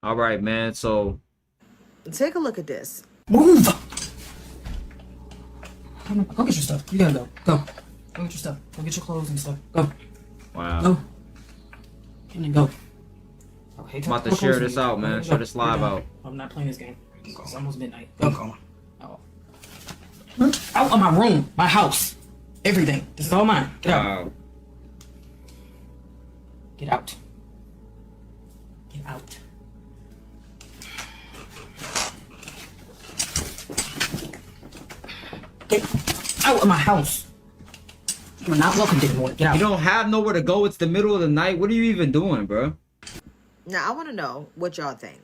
All right, man. So Take a look at this. Move! Go get your stuff. You gotta go. Go. Go get your stuff. Go get your clothes and stuff. Go. wow. Go. Get in go. Okay, I'm about to share this out, man. Share this live out. I'm not playing this game. It's almost midnight. Go. Oh. Out of my room, my house, everything. This is all mine. Get out. Wow. Get out. Get out. Get out of my house. You're not welcome anymore. Get out. You don't have nowhere to go. It's the middle of the night. What are you even doing, bro? Now, I want to know what y'all think.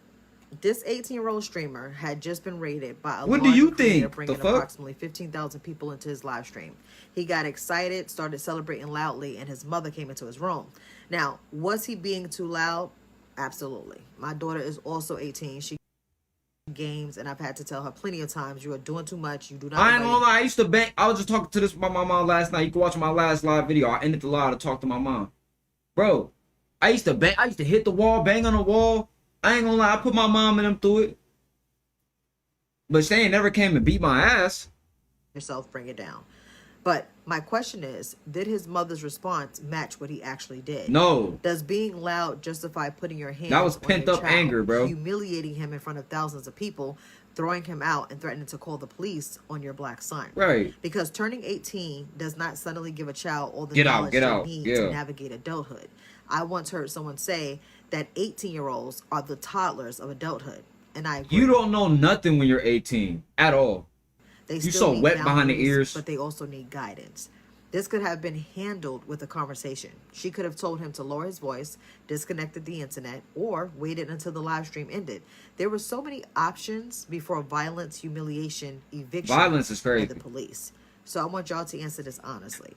This 18-year-old streamer had just been raided by a What do you large creator, think? bringing The fuck? approximately 15,000 people into his live stream. He got excited, started celebrating loudly, and his mother came into his room. Now, was he being too loud? Absolutely. My daughter is also 18. She games, and I've had to tell her plenty of times, you are doing too much. You do not. I ain't gonna lie. I used to bang. I was just talking to this about my mom last night. You can watch my last live video. I ended the live to talk to my mom. Bro, I used to bang. I used to hit the wall, bang on the wall. I ain't gonna lie. I put my mom and them through it. But they ain't never came and beat my ass. Yourself, bring it down. But my question is, did his mother's response match what he actually did? No. Does being loud justify putting your hands That was on pent your up child, anger, bro. humiliating him in front of thousands of people, throwing him out, and threatening to call the police on your black son? Right. Because turning 18 does not suddenly give a child all the Get out, knowledge get they out, need yeah. to navigate adulthood. I once heard someone say that 18-year-olds are the toddlers of adulthood, and I agree. You don't know nothing when you're 18 at all. They You still so need wet behind the boundaries, ears. but they also need guidance. This could have been handled with a conversation. She could have told him to lower his voice, disconnected the internet, or waited until the live stream ended. There were so many options before violence, humiliation, eviction, Violence is crazy. and the police. So I want y'all to answer this honestly.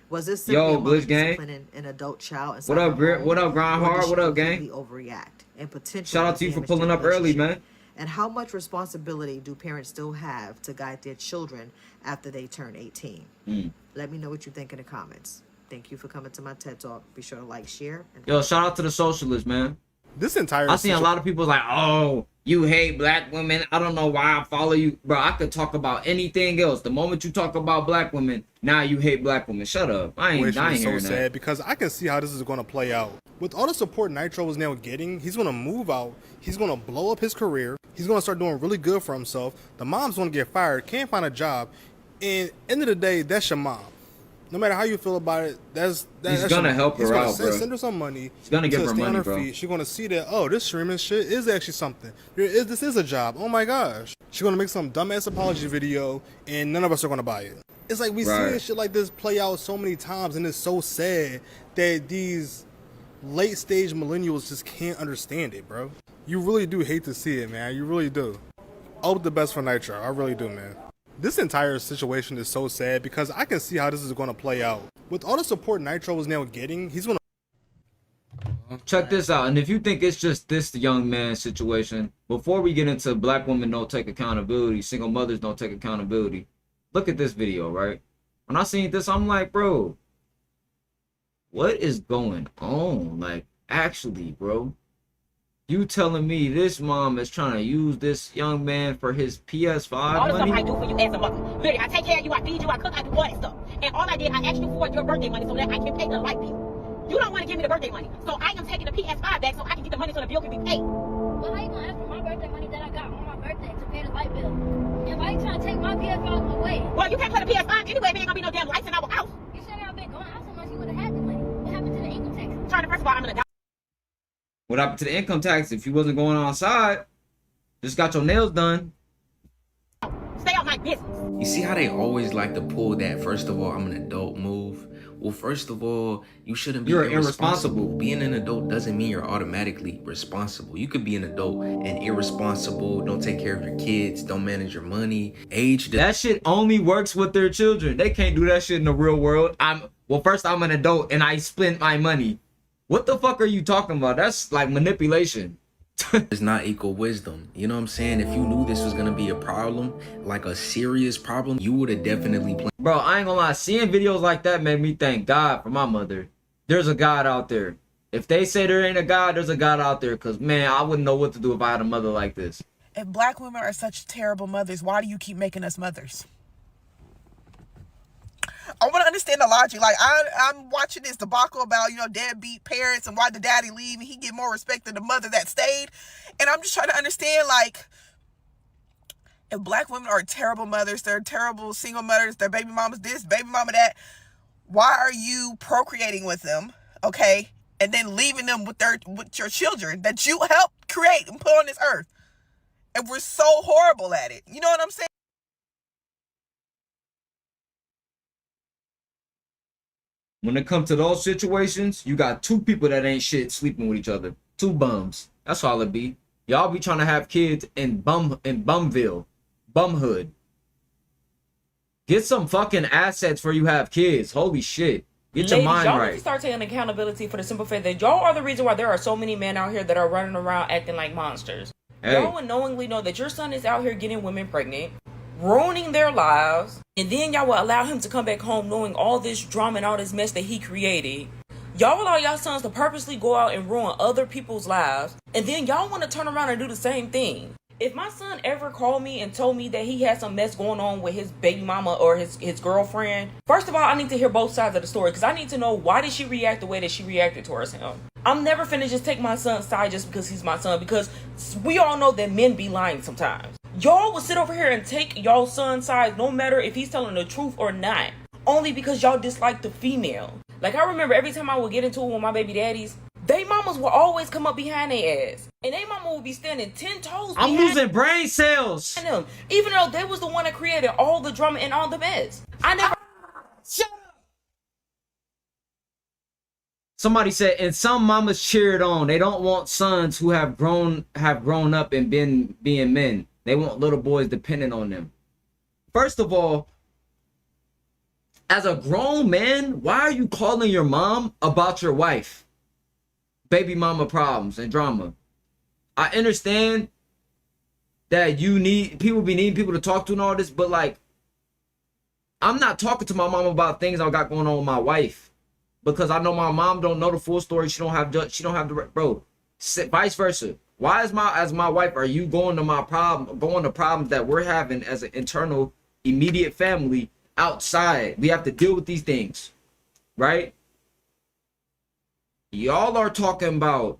Was this Yo, simply a mother Glitch Gang. disciplining an adult child inside What up, her Grit? home, What up, Grind or did Hard? she What up, gang? completely overreact and potentially Shout out to you for damage the pulling up early, relationship? man. And how much responsibility do parents still have to guide their children after they turn 18? Let me know what you think in the comments. Thank you for coming to my TED Talk. Be sure to like, share, and Yo, shout out to the socialists, man. This entire I seen a lot of people like, oh, you hate black women. I don't know why I follow you. Bro, I could talk about anything else. The moment you talk about black women, now you hate black women. Shut up. I ain't situation is so hearing sad that. because I can see how this is going to play out. With all the support Nitro is now getting, he's going to move out. He's going to blow up his career. He's going to start doing really good for himself. The mom's going to get fired, can't find a job. And end of the day, that's your mom. No matter how you feel about it, that's He's your gonna mom. help He's her gonna out, bro. send her some money. He's gonna give to her stay on money, bro. feet. She's gonna see that, oh, this streaming shit is actually something. This is a job. Oh my gosh. She's gonna make some dumbass apology video, and none of us are gonna buy it. It's like we Right. see shit like this play out so many times, and it's so sad that these late stage millennials just can't understand it, bro. You really do hate to see it, man. You really do. I hope the best for Nitro. I really do, man. This entire situation is so sad because I can see how this is going to play out. With all the support Nitro is now getting, he's going to... Check this out. And if you think it's just this young man situation, before we get into black women don't take accountability, single mothers don't take accountability, look at this video, right? When I seen this, I'm like, bro, what is going on? Like, actually, bro, you telling me this mom is trying to use this young man for his PS5 All the stuff I money? do for you as a mother. Literally, I take care of you, I feed you, I cook, I do all that stuff. And all I did, I asked you for your birthday money so that I can pay the light bill. You don't want to give me the birthday money. So I am taking the PS5 back so I can get the money so the bill can be paid. Well, how you gonna ask for my birthday money that I got on my birthday to pay the light bill? And why you trying to take my PS5 away? Well, you can't play the PS5 anyway, there ain't gonna be no damn lights in our house. You said I've been going out so much, you would have had the money. What happened to the income tax? Turn, first of all, I'm gonna die. What happened to the income tax if you wasn't going outside? Just got your nails done. Stay out my business. You see how they always like to pull that, first of all, I'm an adult move? Well, first of all, you shouldn't be You're irresponsible. irresponsible. Being an adult doesn't mean you're automatically responsible. You could be an adult and irresponsible, don't take care of your kids, don't manage your money. Age That shit only works with their children. They can't do that shit in the real world. First I'm an adult and I spend my money. What the fuck are you talking about? That's like manipulation. does not equal wisdom. You know what I'm saying? If you knew this was gonna be a problem, like a serious problem, you would have definitely planned. Bro, I ain't gonna lie. Seeing videos like that made me thank God for my mother. There's a God out there. If they say there ain't a God, there's a God out there. Cause man, I wouldn't know what to do if I had a mother like this. If black women are such terrible mothers, why do you keep making us mothers? I want to understand the logic. Like, I'm watching this debacle about, deadbeat parents and why the daddy leave and he get more respect than the mother that stayed. And I'm just trying to understand, like, if black women are terrible mothers, they're terrible single mothers, their baby mama's this, baby mama that, why are you procreating with them, okay? And then leaving them with your children that you helped create and put on this earth. And we're so horrible at it. You know what I'm saying? When it comes to those situations, you got two people that ain't shit sleeping with each other. Two bums. That's all it be. Y'all be trying to have kids in Bumville. Bumhood. Get some fucking assets for you have kids. Holy shit. Get your mind y'all right. need to start taking accountability for the simple fact that y'all are the reason why there are so many men out here that are running around acting like monsters. Hey. Y'all would knowingly know that your son is out here getting women pregnant, ruining their lives, and then y'all will allow him to come back home knowing all this drama and all this mess that he created. Y'all allow y'all sons to purposely go out and ruin other people's lives, and then y'all want to turn around and do the same thing. If my son ever called me and told me that he had some mess going on with his baby mama or his girlfriend, first of all, I need to hear both sides of the story because I need to know why did she react the way that she reacted towards him. I'm never finna just take my son's side just because he's my son, because we all know that men be lying sometimes. Y'all will sit over here and take y'all's son's side no matter if he's telling the truth or not, only because y'all dislike the female. Like, I remember every time I would get into it with my baby daddies, they mamas will always come up behind their ass. And they mama will be standing 10 toes behind I'm losing brain cells. them. Even though they was the one that created all the drama and all the mess. I never... Shut up. Somebody said, and some mamas cheered on. They don't want sons who have grown up and been being men. They want little boys dependent on them. First of all, as a grown man, why are you calling your mom about your wife? Baby mama problems and drama. I understand that people be needing people to talk to and all this, but like, I'm not talking to my mom about things I got going on with my wife because I know my mom don't know the full story. She don't have the bro. Vice versa. Why as my wife are you going to problems that we're having as an internal immediate family outside? We have to deal with these things, right? Y'all are talking about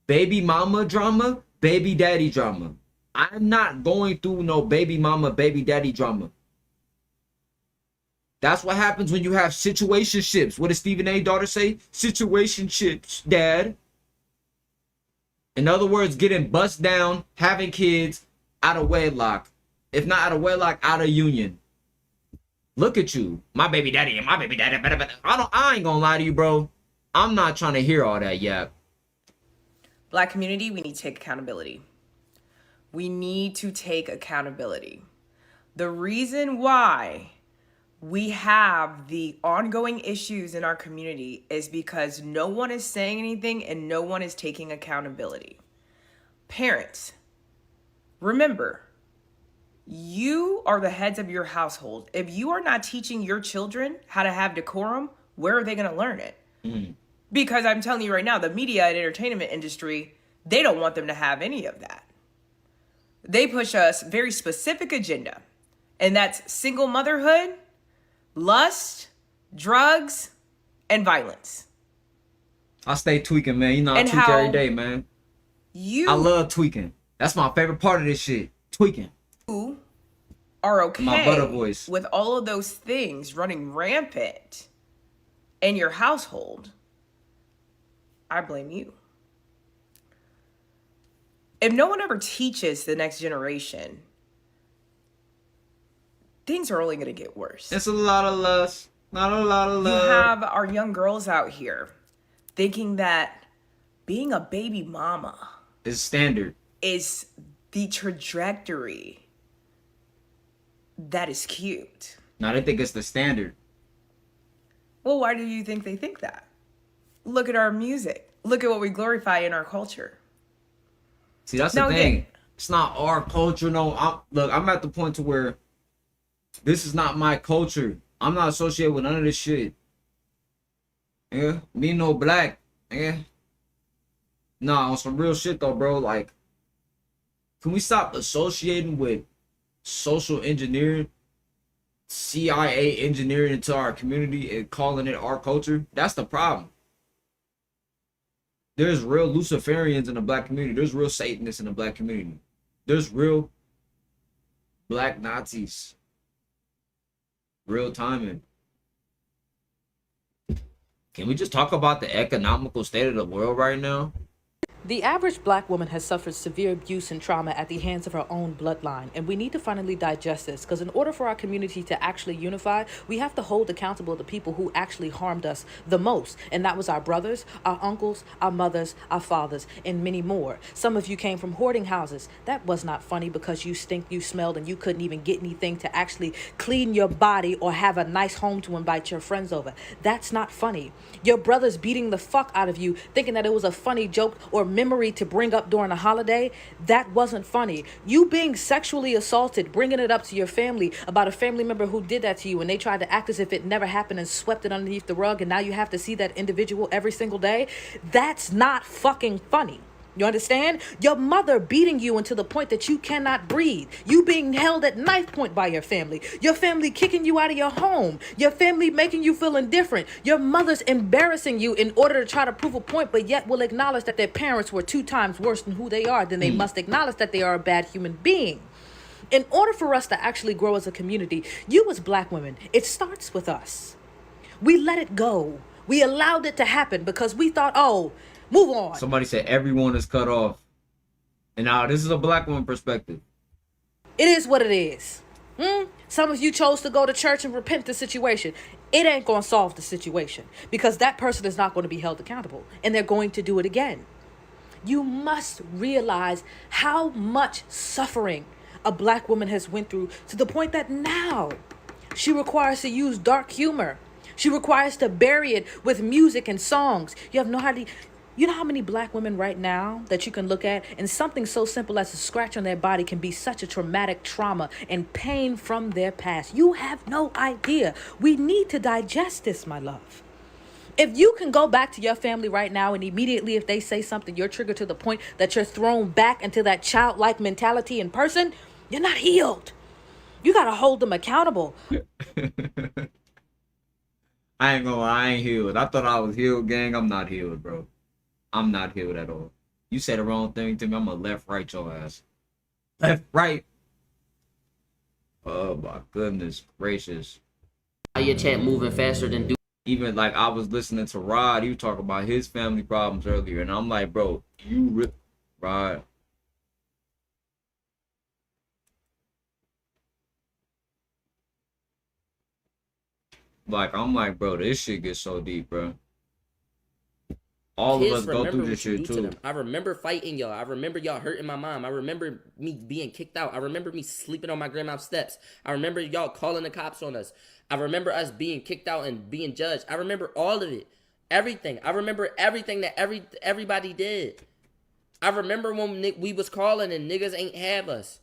baby mama drama, baby daddy drama. I'm not going through no baby mama, baby daddy drama. That's what happens when you have situationships. What does Stephen A. daughter say? Situationships, dad. In other words, getting bust down, having kids out of wedlock. If not out of wedlock, out of union. Look at you. My baby daddy and my baby daddy. I ain't gonna lie to you, bro. I'm not trying to hear all that yet. Black community, we need to take accountability. We need to take accountability. The reason why we have the ongoing issues in our community is because no one is saying anything and no one is taking accountability. Parents, remember, you are the heads of your household. If you are not teaching your children how to have decorum, where are they going to learn it? Because I'm telling you right now, the media and entertainment industry, they don't want them to have any of that. They push us very specific agenda, and that's single motherhood, lust, drugs, and violence. I stay tweaking, man. You know, I tweak every day, man. I love tweaking. That's my favorite part of this shit. Tweaking. You are okay my butter voice. with all of those things running rampant in your household. I blame you. If no one ever teaches the next generation, things are only going to get worse. It's a lot of lust. Not a lot of love. You have our young girls out here thinking that being a baby mama is standard. Is the trajectory that is cute. No, they think it's the standard. Well, why do you think they think that? Look at our music. Look at what we glorify in our culture. See, that's the thing. It's not our culture. No, I'm at the point to where this is not my culture. I'm not associated with none of this shit. Yeah, me no black. Yeah, Nah, on some real shit though, bro. Like, can we stop associating with social engineering, CIA engineering into our community and calling it our culture? That's the problem. There's real Luciferians in the black community. There's real Satanists in the black community. There's real black Nazis. Real timing. Can we just talk about the economical state of the world right now? The average black woman has suffered severe abuse and trauma at the hands of her own bloodline, and we need to finally digest this, because in order for our community to actually unify, we have to hold accountable the people who actually harmed us the most, and that was our brothers, our uncles, our mothers, our fathers, and many more. Some of you came from hoarding houses. That was not funny because you stink, you smelled, and you couldn't even get anything to actually clean your body or have a nice home to invite your friends over. That's not funny. Your brothers beating the fuck out of you, thinking that it was a funny joke or memory to bring up during a holiday, that wasn't funny. You being sexually assaulted, bringing it up to your family about a family member who did that to you, and they tried to act as if it never happened and swept it underneath the rug, and now you have to see that individual every single day. That's not fucking funny. You understand? Your mother beating you until the point that you cannot breathe. You being held at knife point by your family. Your family kicking you out of your home. Your family making you feel indifferent. Your mother's embarrassing you in order to try to prove a point, but yet will acknowledge that their parents were 2 times worse than who they are. Then they must acknowledge that they are a bad human being. In order for us to actually grow as a community, you as black women, it starts with us. We let it go. We allowed it to happen because we thought, oh, move on. Somebody said everyone is cut off. And now this is a black woman perspective. It is what it is. Some of you chose to go to church and repent the situation. It ain't going to solve the situation because that person is not going to be held accountable and they're going to do it again. You must realize how much suffering a black woman has went through to the point that now she requires to use dark humor. She requires to bury it with music and songs. You have no idea. You know how many black women right now that you can look at and something so simple as a scratch on their body can be such a traumatic trauma and pain from their past? You have no idea. We need to digest this, my love. If you can go back to your family right now and immediately if they say something, you're triggered to the point that you're thrown back into that childlike mentality in person, you're not healed. You got to hold them accountable. I ain't gonna lie, I ain't healed. I thought I was healed, gang. I'm not healed, bro. I'm not healed at all. You said the wrong thing to me. I'm gonna left, right your ass. Left, right. Oh my goodness gracious. Your chat moving faster than do. Even like I was listening to Rod, he was talking about his family problems earlier, and I'm like, bro, Rod. Like, I'm like, bro, this shit gets so deep, bro. All of us go through this shit too. I remember fighting y'all. I remember y'all hurting my mom. I remember me being kicked out. I remember me sleeping on my grandma's steps. I remember y'all calling the cops on us. I remember us being kicked out and being judged. I remember all of it. Everything. I remember everything that everybody did. I remember when we was calling and niggas ain't have us.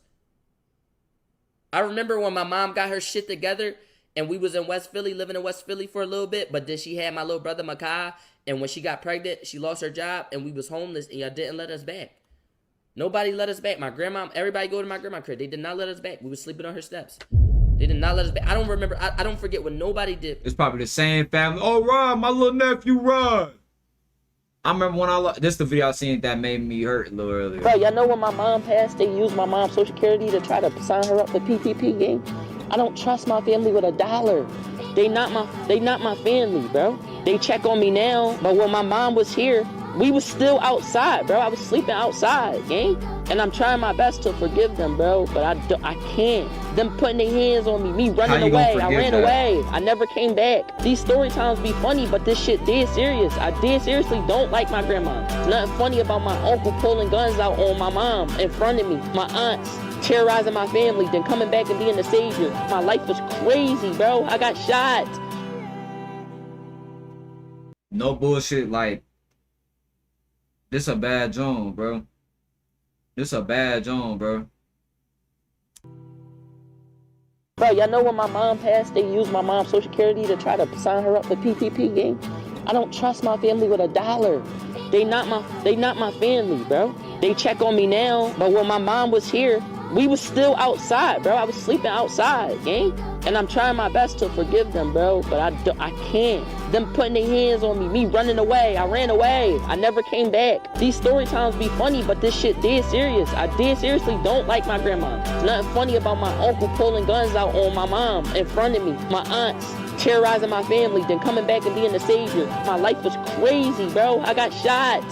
I remember when my mom got her shit together and we was in West Philly, living in West Philly for a little bit, but then she had my little brother Makai, and when she got pregnant, she lost her job, and we was homeless, and y'all didn't let us back. Nobody let us back. My grandma, everybody go to my grandma's crib. They did not let us back. We was sleeping on her steps. They did not let us back. I don't remember. I don't forget what nobody did. It's probably the same family. Oh, Rod, my little nephew, Rod. I remember when this is the video I seen that made me hurt a little earlier. Bro, y'all know when my mom passed, they used my mom's social security to try to sign her up for PPP game. I don't trust my family with $1. They not my family, bro. They check on me now, but when my mom was here, we was still outside, bro. I was sleeping outside, gang. And I'm trying my best to forgive them, bro, but I can't. Them putting their hands on me running away. I ran away. I never came back. These story times be funny, but this shit dead serious. I dead seriously don't like my grandma. There's nothing funny about my uncle pulling guns out on my mom in front of me. My aunts terrorizing my family, then coming back and being the savior. My life was crazy, bro. I got shot. No bullshit, like, this a bad joint, bro. This a bad joint, bro. Bro, y'all know when my mom passed, they used my mom's social security to try to sign her up for PPP game. I don't trust my family with $1. They not my family, bro. They check on me now, but when my mom was here, we was still outside, bro. I was sleeping outside, gang. And I'm trying my best to forgive them, bro, but I can't. Them putting their hands on me running away. I ran away. I never came back. These story times be funny, but this shit dead serious. I dead seriously don't like my grandma. There's nothing funny about my uncle pulling guns out on my mom in front of me. My aunts terrorizing my family, then coming back and being the savior. My life was crazy, bro. I got shot.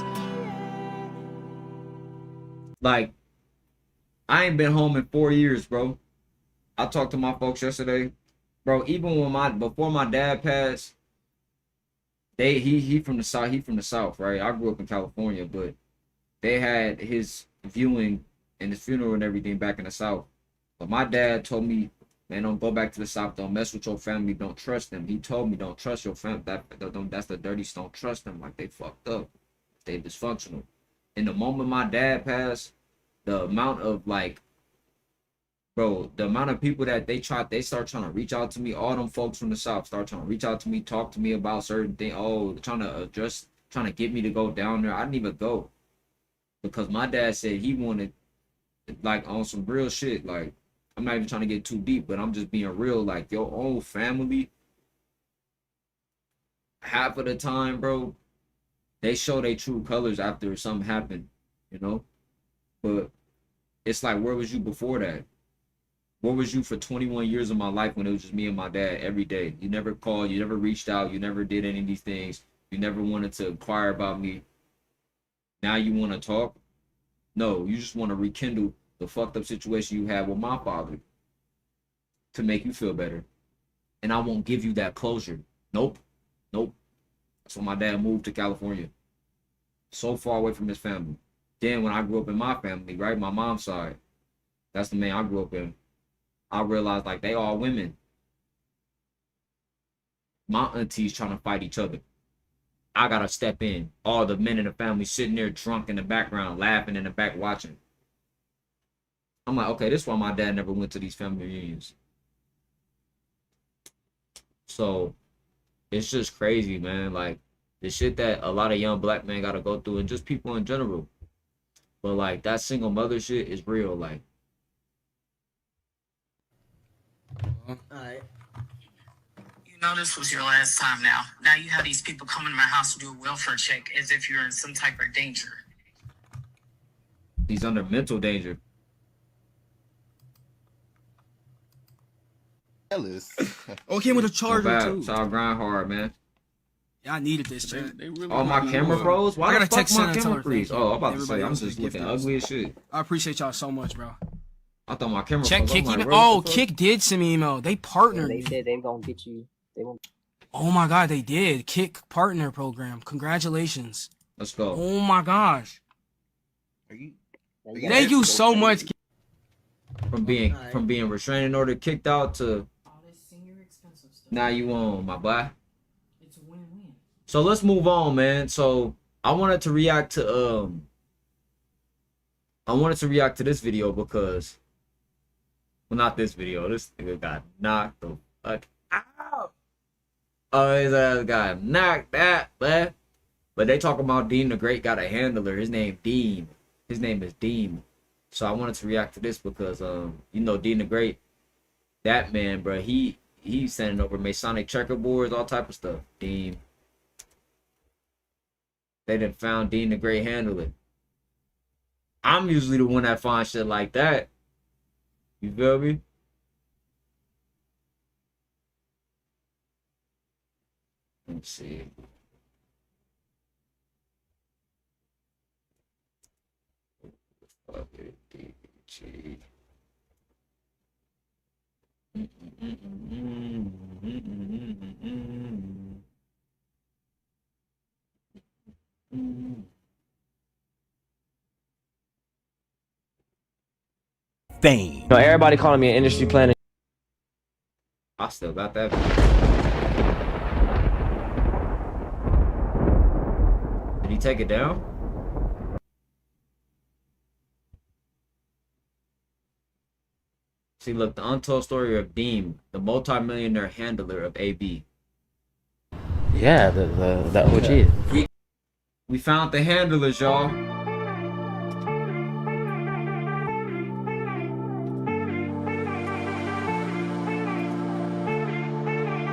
Like, I ain't been home in 4 years, bro. I talked to my folks yesterday, bro. Even when before my dad passed, he from the south. He from the south, right? I grew up in California, but they had his viewing and his funeral and everything back in the south. But my dad told me, man, don't go back to the south. Don't mess with your family. Don't trust them. He told me, don't trust your family. That's the dirty. Don't trust them. Like, they fucked up. They dysfunctional. In the moment my dad passed, the amount of the amount of people that they start trying to reach out to me. All them folks from the south start trying to reach out to me, talk to me about certain things. Oh, trying to get me to go down there. I didn't even go because my dad said he wanted, like, on some real shit. Like, I'm not even trying to get too deep, but I'm just being real. Like, your own family, half of the time, bro, they show their true colors after something happened, you know? But it's like, where was you before that? Where was you for 21 years of my life when it was just me and my dad every day? You never called, you never reached out, you never did any of these things. You never wanted to inquire about me. Now you want to talk? No, you just want to rekindle the fucked up situation you had with my father to make you feel better. And I won't give you that closure. Nope. So my dad moved to California. So far away from his family. Then when I grew up in my family, right, my mom's side, that's the man I grew up in, I realized, like, they all women. My aunties trying to fight each other. I gotta step in. All the men in the family sitting there drunk in the background, laughing in the back, watching. I'm like, okay, this is why my dad never went to these family reunions. So it's just crazy, man. Like, the shit that a lot of young black men gotta go through, and just people in general. But, like, that single mother shit is real. Like, Alright. You know this was your last time now. Now you have these people coming to my house to do a welfare check as if you're in some type of danger. he's under mental danger. Oh, it came with a charger too. So I'll grind hard, man. Yeah, I needed this, chat. All my camera pros? Why I the gotta fuck text my Santa camera freeze? Oh, I'm about to say, Everybody I'm else just is looking gifted. ugly as shit. I appreciate y'all so much, bro. I thought my camera Check froze. Kick I'm like, email. what Oh, the fuck? Kick did send me email. They partnered. They said they gonna get you. They won't. Oh my god, they did. Kick partner program. Congratulations. Let's go. Oh my gosh. Thank you so much. From being restraining order kicked out to now you on, my boy. It's a win-win. So let's move on, man. So I wanted to react to this video because, well, not this video. This nigga got knocked the fuck out. Oh, his ass got knocked out, man. But they talking about Dean the Great got a handler. His name Dean. His name is Dean. So I wanted to react to this because you know, Dean the Great, that man, bro, he's sending over Masonic checkerboards, all type of stuff. Dean. They done found Dean the Great handler. I'm usually the one that finds shit like that. You feel me? Let's see. DG. Fame. No, everybody calling me an industry planner. I still got that. Did he take it down? See, look, the untold story of Dean, the multi-millionaire handler of AB. Yeah, the OG. We found the handlers, y'all.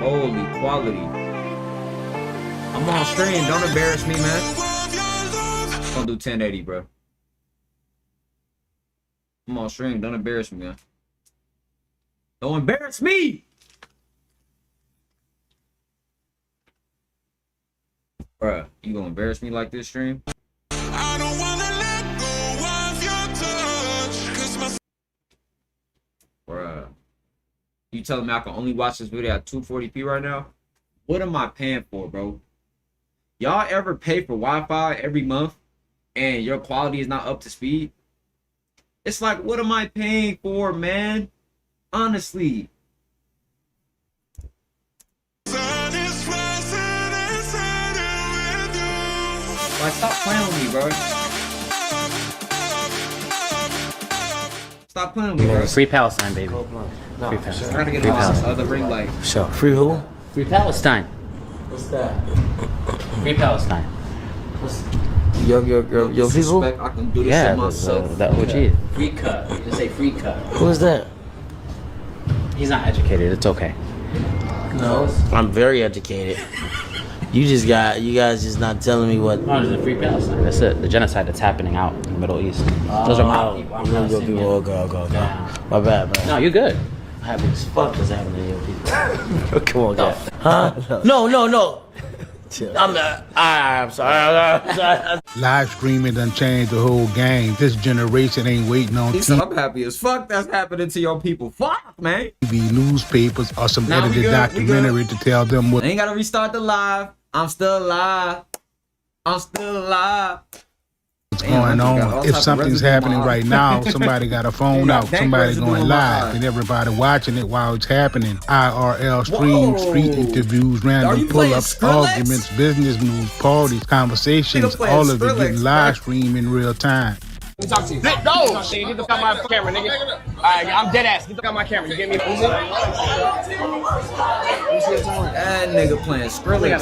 Holy quality. I'm on stream. Don't embarrass me, man. Don't do 1080, bro. I'm on stream. Don't embarrass me, man. Don't embarrass me! Bruh, you gonna embarrass me like this stream? I don't wanna let go of your touch, bruh. You telling me I can only watch this video at 240p right now? What am I paying for, bro? Y'all ever pay for Wi-Fi every month and your quality is not up to speed? It's like, what am I paying for, man? Honestly. Like, stop playing with me, bro. Stop playing with me, bro. Free Palestine, baby. Free I'm Palestine. trying to get Free on this Palestine. other ring light. Sure. Free who? Free Palestine. What's that? Free Palestine. Your people? I can do this Yeah, shit myself. the OG. Free cut. You just say free cut. Who is that? He's not educated. It's okay. No, I'm very educated. You guys just not telling me what. No, there's a Free Palestine. That's it. The genocide that's happening out in the Middle East. Those are my people. I'm your Palestinian. people. Go. My bad, man. No, you're good. Happy as fuck is happening to your people. Come on, guys. Huh? No. I'm sorry. Live streaming done changed the whole game. This generation ain't waiting on He said, I'm happy as fuck that's happening to your people. Fuck, man. TV, newspapers, or some Nah, we edited good, documentary to tell them what. I ain't gotta restart the live. I'm still alive. What's going on. If something's happening right now, somebody got a phone out, somebody going live, and everybody watching it while it's happening. IRL streams, street interviews, random pull-ups, arguments, business news, parties, conversations, all of it getting live streamed in real time. Let me talk to you. No! Nigga, get the fuck out my camera, nigga. Alright, I'm dead ass. Get the fuck out my camera. You get me? That nigga playing Skrillex.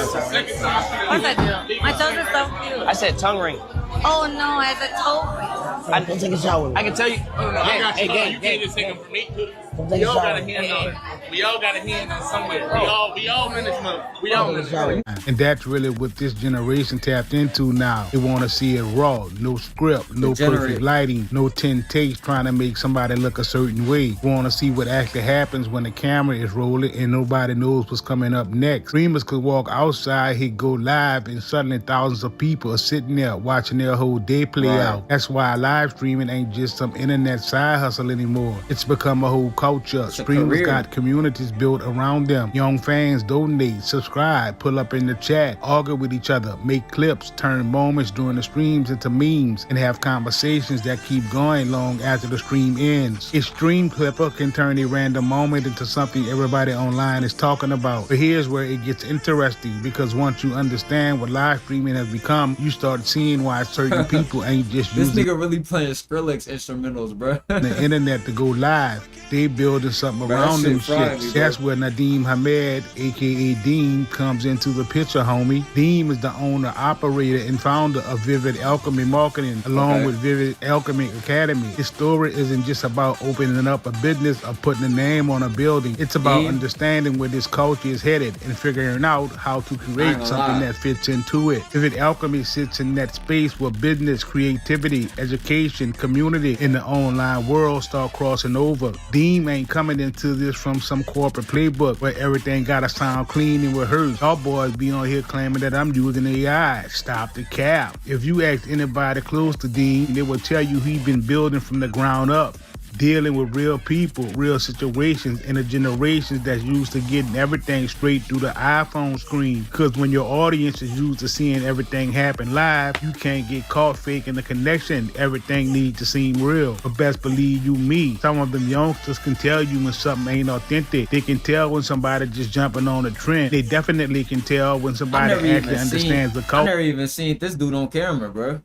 What's that do? My toes are so cute. I said tongue ring. Oh no, I have a toe ring. Come take a shower. I can tell you. Hey, gang. You can't just take them from me. Come We take a all got shower. a hand on it. We all got a hand on somewhere. We all management. We all management. And that's really what this generation tapped into now. They want to see it raw, no script, no perfect lighting, no 10 takes trying to make somebody look a certain way. Want to see what actually happens when the camera is rolling and nobody knows what's coming up next. Streamers could walk outside, hit go live, and suddenly thousands of people are sitting there watching their whole day play out. That's why live streaming ain't just some internet side hustle anymore. It's become a whole culture. Streamers got communities built around them. Young fans donate, subscribe, pull up in the chat, argue with each other, make clips, turn moments during the streams into memes, and have conversations that keep going long after the stream ends. A stream clipper can turn a random moment into something everybody online is talking about. But here's where it gets interesting, because once you understand what live streaming has become, you start seeing why certain people ain't just This using nigga really playing Skrillex instrumentals, bro. the internet to go live. They building something Bro, around that them shit fried shits. me, bro. That's where Nadeem Hamed, aka Deem, comes into the picture, homie. Deem is the owner, operator, and founder of Vivid Alchemy Marketing, along with Vivid Alchemy Academy. His story isn't just about opening up a business or putting a name on a building. It's about Deem. understanding where this culture is headed and figuring out how to I ain't create gonna something lie. that fits into it. Vivid Alchemy sits in that space where business, creativity, education, community in the online world start crossing over. Deem ain't coming into this from some corporate playbook where everything gotta sound clean and rehearsed. Y'all boys be on here claiming that I'm using AI. Stop the cap. If you ask anybody close to Dean, they will tell you he's been building from the ground up, dealing with real people, real situations, and the generations that's used to getting everything straight through the iPhone screen. Because when your audience is used to seeing everything happen live, you can't get caught faking the connection. Everything needs to seem real. But best believe you me, some of them youngsters can tell you when something ain't authentic. They can tell when somebody just jumping on a trend. They definitely can tell when somebody actually understands the I culture. never even seen this dude on camera, bro.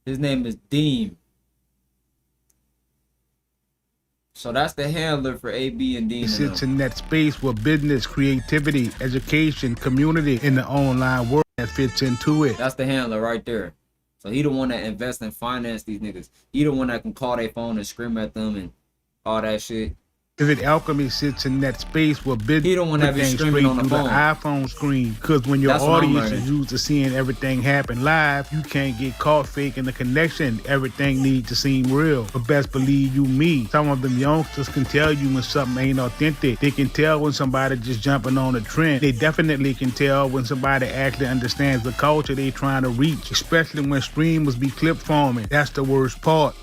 His name is Deem. So that's the handler for AB and Dean. It sits in that space where business, creativity, education, community in the online world. that fits into it. That's the handler right there. So he the one that invest and finance these niggas. He the one that can call their phone and scream at them and all that shit. Vivid Alchemy sits in that space where business He don't want to be streaming on the through phone. the iPhone screen. Because when your That's what I'm audience learning. is used to seeing everything happen live, you can't get caught faking the connection. Everything needs to seem real. But best believe you me, some of them youngsters can tell you when something ain't authentic. They can tell when somebody just jumping on a trend. They definitely can tell when somebody actually understands the culture they trying to reach, especially when streamers be clip farming. That's the worst part.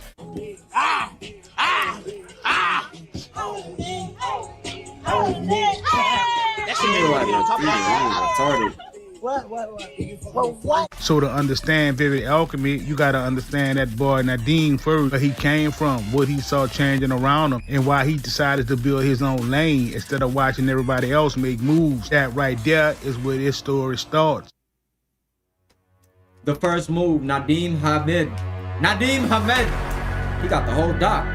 So to understand Vivid Alchemy, you gotta understand that boy Nadeem first, where he came from, what he saw changing around him, and why he decided to build his own lane instead of watching everybody else make moves. That right there is where this story starts. The first move, Nadeem Hamed. Nadeem Hamed. He got the whole doc.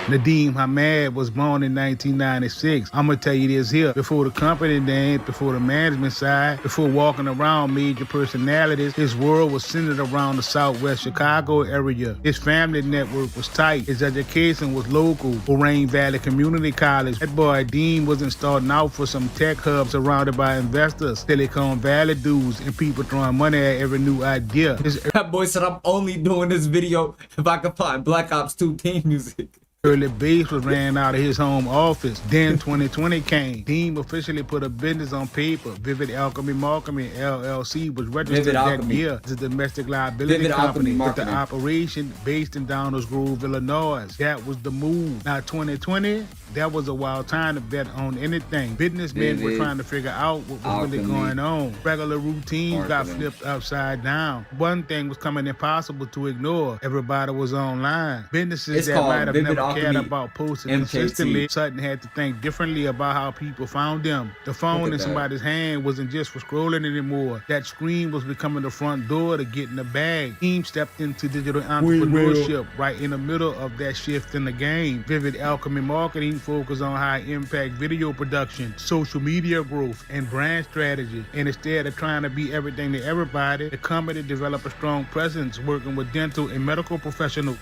Nadeem Hamed was born in 1996. I'm gonna tell you this here. Before the company name, before the management side, before walking around major personalities, his world was centered around the Southwest Chicago area. His family network was tight. His education was local. Moraine Valley Community College. That boy Dean wasn't starting out for some tech hub surrounded by investors, Silicon Valley dudes, and people throwing money at every new idea. That boy said, I'm only doing this video if I can find Black Ops 2 theme music. Early base was ran out of his home office. Then 2020 came. Dean officially put a business on paper. Vivid Alchemy Marketing LLC was registered that year as a domestic liability company with the operation based in Downers Grove, Illinois. That was the move. Now 2020, that was a wild time to bet on anything. Businessmen were trying to figure out what was really going on. Regular routines got flipped upside down. One thing was coming impossible to ignore. Everybody was online. Businesses that might have never cared about posting consistently, suddenly had to think differently about how people found them. The phone in somebody's hand wasn't just for scrolling anymore. That screen was becoming the front door to get in the bag. Team stepped into digital entrepreneurship right in the middle of that shift in the game. Vivid Alchemy Marketing focused on high impact video production, social media growth, and brand strategy. And instead of trying to be everything to everybody, the company developed a strong presence working with dental and medical professionals.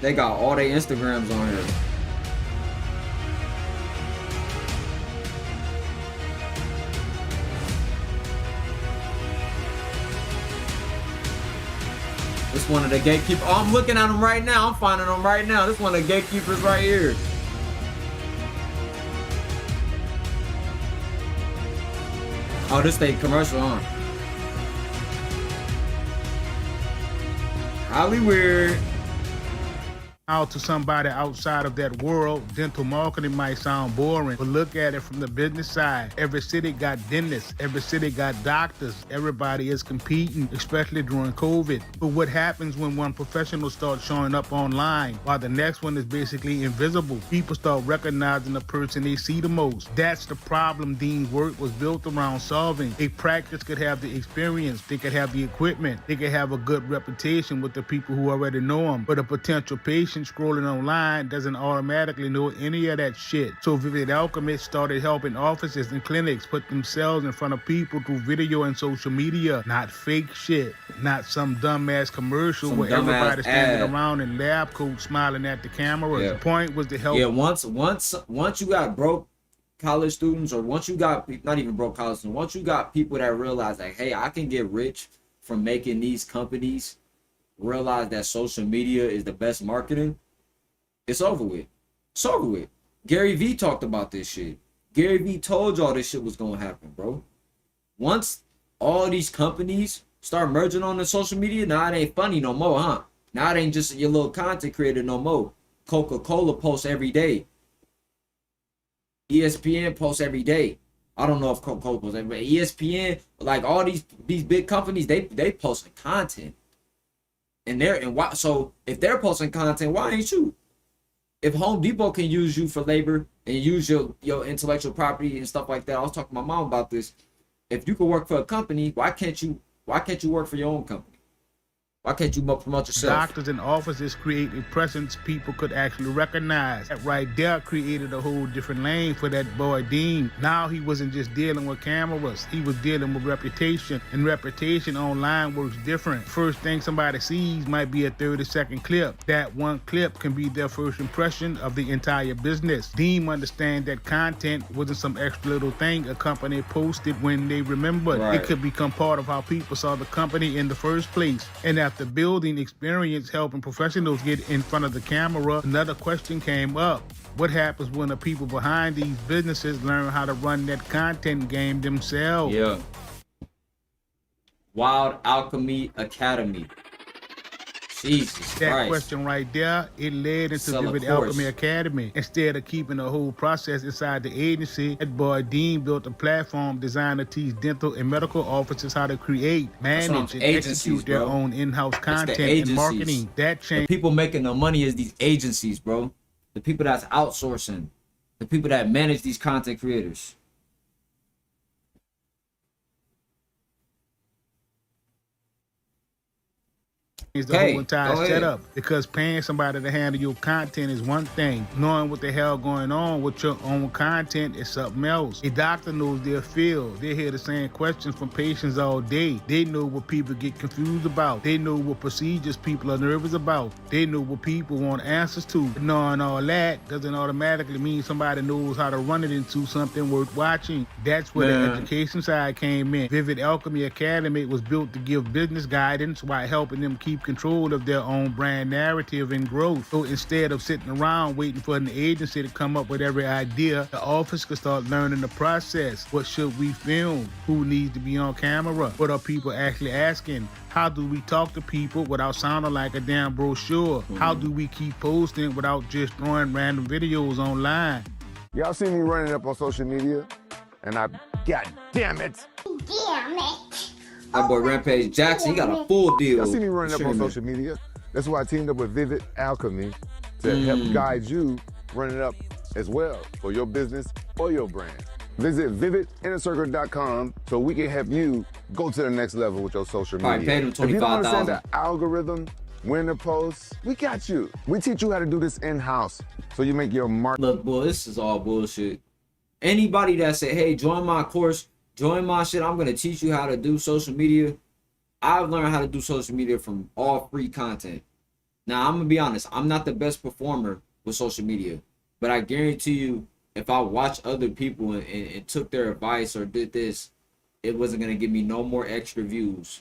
They got all their Instagrams on here. This one of the gatekeepers. Oh, I'm looking at them right now. I'm finding them right now. This one of the gatekeepers right here. Oh, this state commercial on. Hollywood. Out to somebody outside of that world, dental marketing might sound boring, but look at it from the business side. Every city got dentists, every city got doctors, everybody is competing, especially during COVID. But what happens when one professional starts showing up online while the next one is basically invisible? People start recognizing the person they see the most. That's the problem Dean's work was built around solving. A practice could have the experience, they could have the equipment, they could have a good reputation with the people who already know them, but a potential patient scrolling online doesn't automatically know any of that shit. So Vivid Alchemy started helping offices and clinics put themselves in front of people through video and social media, not fake shit, not some dumbass commercial where everybody's standing around in lab coats smiling at the camera. The point was to help. Yeah, once you got broke college students, or once you got not even broke college students, once you got people that realize like, hey, I can get rich from making these companies realize that social media is the best marketing, it's over with. It's over with. Gary Vee talked about this shit. Gary Vee told y'all this shit was gonna happen, bro. Once all these companies start merging on the social media, now it ain't funny no more, huh? Now it ain't just your little content creator no more. Coca-Cola posts every day. ESPN posts every day. I don't know if Coca-Cola posts every day. ESPN, like all these big companies, they posting content. So if they're posting content, why ain't you? if Home Depot can use you for labor and use your intellectual property and stuff like that, I was talking to my mom about this. If you could work for a company, why can't you work for your own company? Why can't you promote yourself? Doctors and offices create a presence people could actually recognize. That right there created a whole different lane for that boy Dean. Now he wasn't just dealing with cameras, he was dealing with reputation. And reputation online works different. First thing somebody sees might be a 30-second clip. That one clip can be their first impression of the entire business. Dean understands that content wasn't some extra little thing a company posted when they remembered. Right. It could become part of how people saw the company in the first place. And after building experience helping professionals get in front of the camera, another question came up. What happens when the people behind these businesses learn how to run that content game themselves? Yeah. Wild Alchemy Academy. Jesus That Christ. question right there, it led into Sell a Vivid course. Alchemy Academy. Instead of keeping the whole process inside the agency, that boy Dean built a platform designed to teach dental and medical officers how to create, manage, and execute their own in-house content and marketing. That The changed. people making the money is these agencies, bro. The people that's outsourcing. The people that manage these content creators. The whole entire setup, because paying somebody to handle your content is one thing. Knowing what the hell going on with your own content is something else. A doctor knows their field. They hear the same questions from patients all day. They know what people get confused about. They know what procedures people are nervous about. They know what people want answers to. But knowing all that doesn't automatically mean somebody knows how to run it into something worth watching. That's where the education side came in. Vivid Alchemy Academy was built to give business guidance while helping them keep control of their own brand narrative and growth. So instead of sitting around waiting for an agency to come up with every idea, the office could start learning the process. What should we film? Who needs to be on camera? What are people actually asking? How do we talk to people without sounding like a damn brochure? How do we keep posting without just throwing random videos online? Y'all see me running up on social media, and God damn it. Damn it. That boy Rampage Jackson, he got a full deal. Y'all see me running up on social media. That's why I teamed up with Vivid Alchemy to help guide you running up as well for your business or your brand. Visit vividinnercircle.com so we can help you go to the next level with your social media. All right, paid him If you don't understand $25,000. the algorithm, when to post, we got you. We teach you how to do this in-house so you make your mark. Look, boy, this is all bullshit. Anybody that say, hey, join my course, join my shit, I'm going to teach you how to do social media. I've learned how to do social media from all free content. Now, I'm going to be honest. I'm not the best performer with social media. But I guarantee you, if I watched other people and took their advice or did this, it wasn't going to give me no more extra views.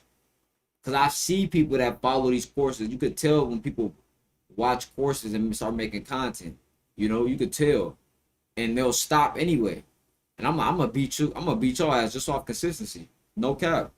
Because I see people that follow these courses. You could tell when people watch courses and start making content. You know, you could tell. And they'll stop anyway. And I'm gonna beat you. I'm gonna beat your ass just off consistency. No cap.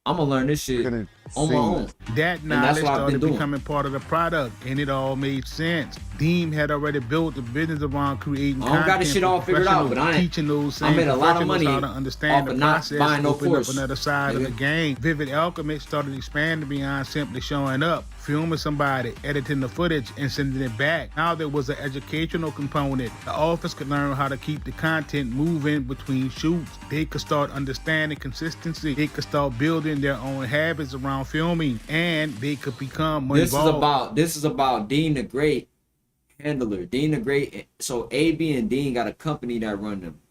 I'm gonna learn this shit on my own. That knowledge started becoming part of the product, and it all made sense. Dean had already built the business around creating I don't got this shit all figured out, but I ain't teaching those I same made a lot of money how to understand off the of not process buying and no open course. up another side of the game. Vivid Alchemy started expanding beyond simply showing up, filming somebody, editing the footage, and sending it back. Now there was an educational component. The office could learn how to keep the content moving between shoots. They could start understanding consistency. They could start building their own habits around filming, and they could become more involved. This is about Dean the Great handler. Dean the Great. So AB and Dean got a company that run them,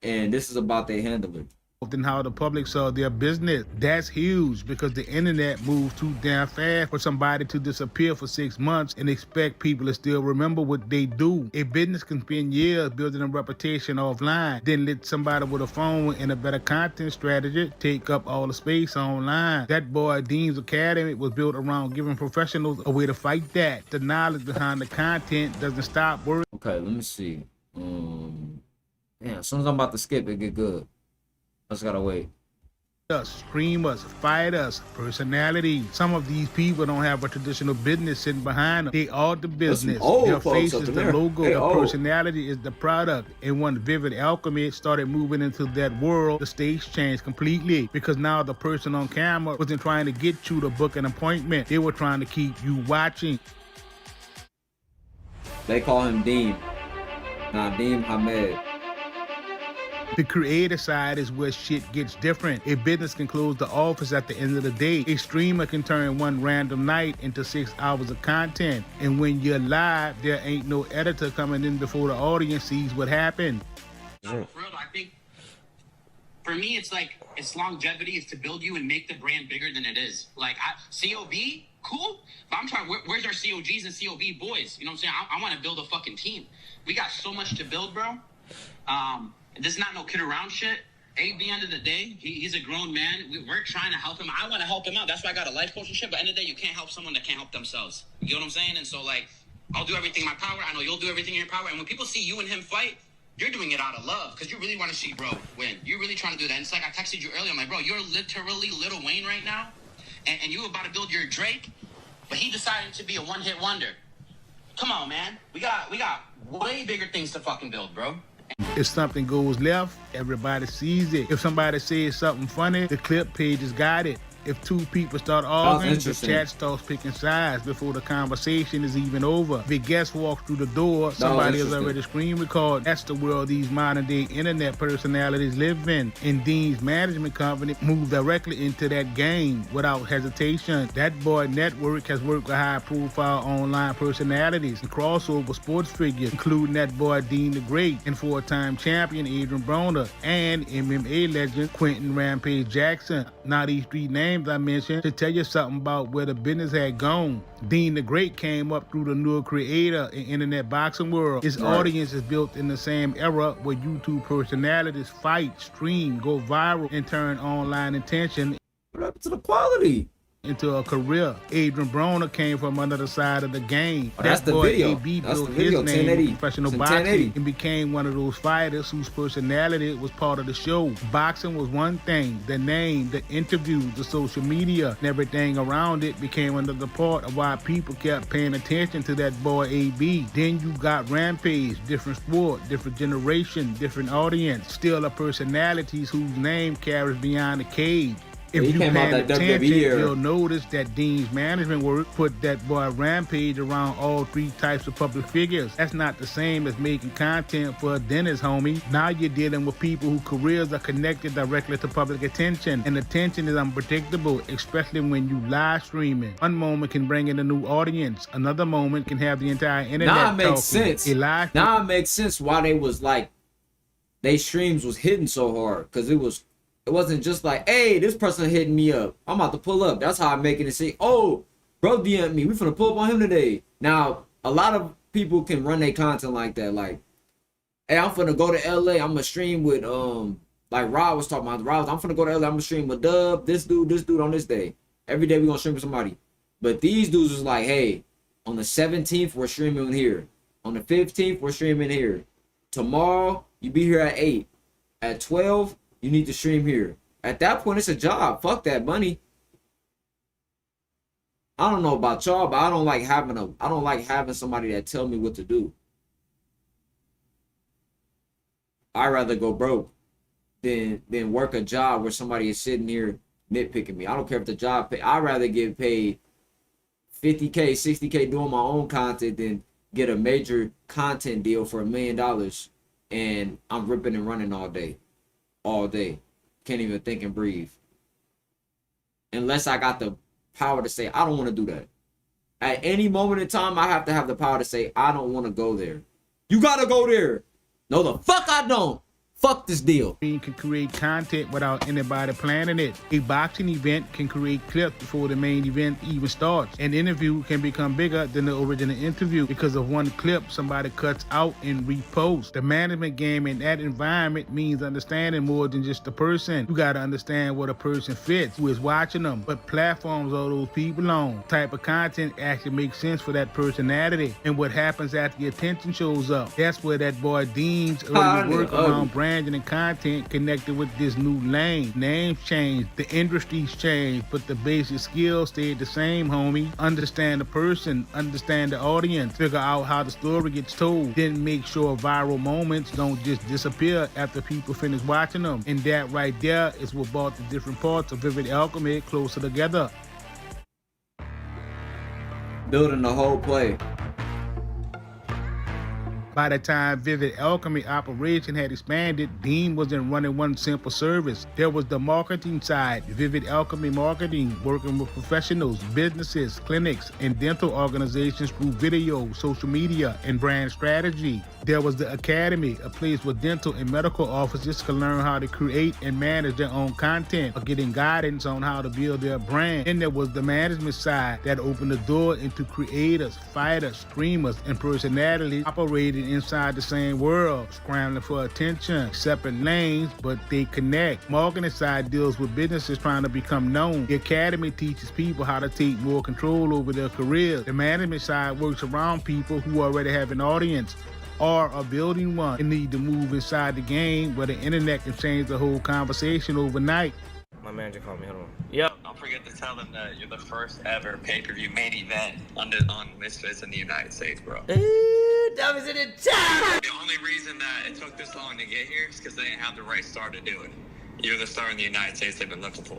and this is about their handler. Than how the public saw their business. That's huge because the internet moves too damn fast for somebody to disappear for 6 months and expect people to still remember what they do. A business can spend years building a reputation offline, then let somebody with a phone and a better content strategy take up all the space online. That boy Dean's Academy was built around giving professionals a way to fight that. The knowledge behind the content doesn't stop working. Okay, let me see. Damn, as soon as I'm about to skip, it get good. I just gotta wait. Screamers, fighters, personality. Some of these people don't have a traditional business sitting behind them. They are the business. Their face is the logo. Their personality is the product. And when Vivid Alchemy started moving into that world, the stage changed completely because now the person on camera wasn't trying to get you to book an appointment. They were trying to keep you watching. They call him Deem. Nadim Hamed. The creative side is where shit gets different. A business can close the office at the end of the day. A streamer can turn one random night into 6 hours of content. And when you're live, there ain't no editor coming in before the audience sees what happened. For real, I think for me, it's like it's longevity is to build you and make the brand bigger than it is. Like COB, cool, but I'm trying. Where's our COGs and COB boys? You know what I'm saying? I want to build a fucking team. We got so much to build, bro. This is not no kid around shit. At the end of the day, he's a grown man. We're trying to help him. I want to help him out. That's why I got a life coach and shit. But at the end of the day, you can't help someone that can't help themselves. You get what I'm saying? And so, like, I'll do everything in my power. I know you'll do everything in your power. And when people see you and him fight, you're doing it out of love because you really want to see bro win. You're really trying to do that. And it's like I texted you earlier. I'm like, bro, you're literally Lil Wayne right now. And you about to build your Drake. But he decided to be a one-hit wonder. Come on, man. We got way bigger things to fucking build, bro. If something goes left, everybody sees it. If somebody says something funny, the clip page has got it. If two people start arguing, the chat starts picking sides before the conversation is even over. If a guest walks through the door, somebody has already screen recorded. That's the world these modern day internet personalities live in. And Dean's management company moved directly into that game without hesitation. That boy network has worked with high profile online personalities and crossover sports figures, including that boy Dean the Great and 4-time champion Adrian Broner and MMA legend Quentin Rampage Jackson. Now these three names I mentioned to tell you something about where the business had gone. Dean the Great came up through the new creator in internet boxing world. His audience is built in the same era where YouTube personalities fight, stream, go viral, and turn online attention. What happened to the quality? Into a career. Adrian Broner came from another side of the game. That's the boy video. AB That's built the video. his name in professional It's in boxing 1080. and became one of those fighters whose personality was part of the show. Boxing was one thing. The name, the interviews, the social media, and everything around it became another part of why people kept paying attention to that boy AB. Then you got Rampage, different sport, different generation, different audience, still a personalities whose name carries beyond the cage. If you pay attention, you'll notice that Dean's management work put that boy Rampage around all three types of public figures. That's not the same as making content for a dentist, homie. Now you're dealing with people whose careers are connected directly to public attention, and attention is unpredictable, especially when you live streaming. One moment can bring in a new audience. Another moment can have the entire internet Now it talking. makes sense. Now it makes sense why they was like, they streams was hitting so hard, because it wasn't just like, hey, this person hitting me up. I'm about to pull up. That's how I'm making it say, oh, bro DM me. We finna pull up on him today. Now, a lot of people can run their content like that. Like, hey, I'm finna go to LA. I'm gonna stream with, like Rod was talking about. Rod, I'm finna go to LA. I'm gonna stream with Dub, this dude on this day. Every day we gonna stream with somebody. But these dudes was like, hey, on the 17th, we're streaming here. On the 15th, we're streaming here. Tomorrow, you be here at 8. At 12, you need to stream here. At that point, it's a job. Fuck that money. I don't know about y'all, but I don't like having somebody that tell me what to do. I'd rather go broke than work a job where somebody is sitting here nitpicking me. I don't care if the job pay. I'd rather get paid $50K, $60K doing my own content than get a major content deal for $1 million and I'm ripping and running all day. Can't even think and breathe. Unless I got the power to say, I don't want to do that. At any moment in time, I have to have the power to say, I don't want to go there. You got to go there. No, the fuck I don't. Fuck this deal. You can create content without anybody planning it. A boxing event can create clips before the main event even starts. An interview can become bigger than the original interview because of one clip somebody cuts out and reposts. The management game in that environment means understanding more than just the person. You gotta understand what a person fits, who is watching them, what platforms are those people on. What type of content actually makes sense for that personality, and what happens after the attention shows up. That's where that boy Dean's early work around branding and content connected with this new lane. Names changed, the industries changed, but the basic skills stayed the same, homie. Understand the person, understand the audience, figure out how the story gets told, then make sure viral moments don't just disappear after people finish watching them. And that right there is what brought the different parts of Vivid Alchemy closer together. Building the whole play. By the time Vivid Alchemy operation had expanded, Dean wasn't running one simple service. There was the marketing side, Vivid Alchemy Marketing, working with professionals, businesses, clinics, and dental organizations through video, social media, and brand strategy. There was the Academy, a place where dental and medical offices could learn how to create and manage their own content or getting guidance on how to build their brand. And there was the management side that opened the door into creators, fighters, streamers, and personalities operating inside the same world, scrambling for attention, separate lanes, but they connect. Marketing side deals with businesses trying to become known. The Academy teaches people how to take more control over their careers. The management side works around people who already have an audience or are building one and need to move inside the game where the internet can change the whole conversation overnight. My manager called me. Hold on. Yep. Don't forget to tell them that you're the first ever pay-per-view main event on Misfits in the United States, bro. That was in the chat. The only reason that it took this long to get here is because they didn't have the right star to do it. You're the star in the United States they've been looking for.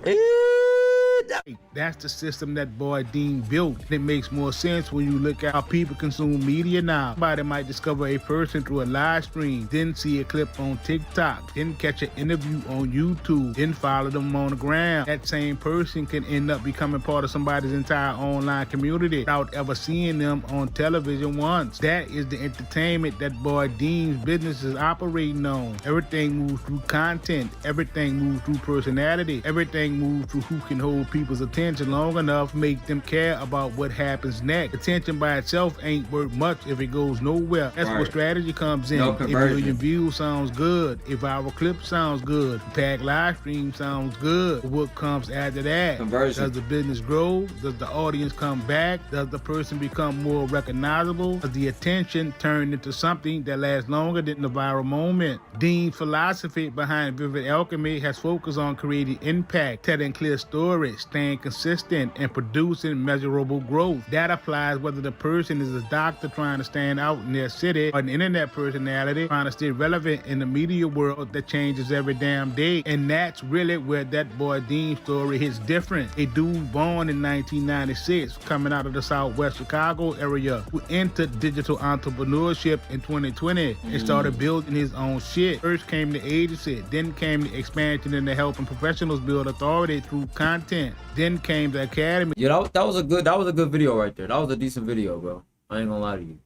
That's the system that boy Dean built. It makes more sense when you look at how people consume media now. Somebody might discover a person through a live stream, then see a clip on TikTok, then catch an interview on YouTube, then follow them on the gram. That same person can end up becoming part of somebody's entire online community without ever seeing them on television once. That is the entertainment that boy Dean's business is operating on. Everything moves through content. Everything moves through personality. Everything moves through who can hold people's attention long enough to make them care about what happens next. Attention by itself ain't worth much if it goes nowhere. That's where strategy comes in. A million views sounds good. A viral clip sounds good. A packed live stream sounds good. But what comes after that? Conversion. Does the business grow? Does the audience come back? Does the person become more recognizable? Does the attention turn into something that lasts longer than the viral moment? Dean's philosophy behind Vivid Alchemy has focused on creating impact, telling clear stories, staying consistent, and producing measurable growth. That applies whether the person is a doctor trying to stand out in their city or an internet personality trying to stay relevant in the media world that changes every damn day. And that's really where that boy Dean story hits different. A dude born in 1996, coming out of the Southwest Chicago area, who entered digital entrepreneurship in 2020 and started building his own shit. First came the agency, then came the expansion into helping professionals build authority through content. Then came the Academy. Yeah, that was a good video right there. That was a decent video, bro. I ain't gonna lie to you.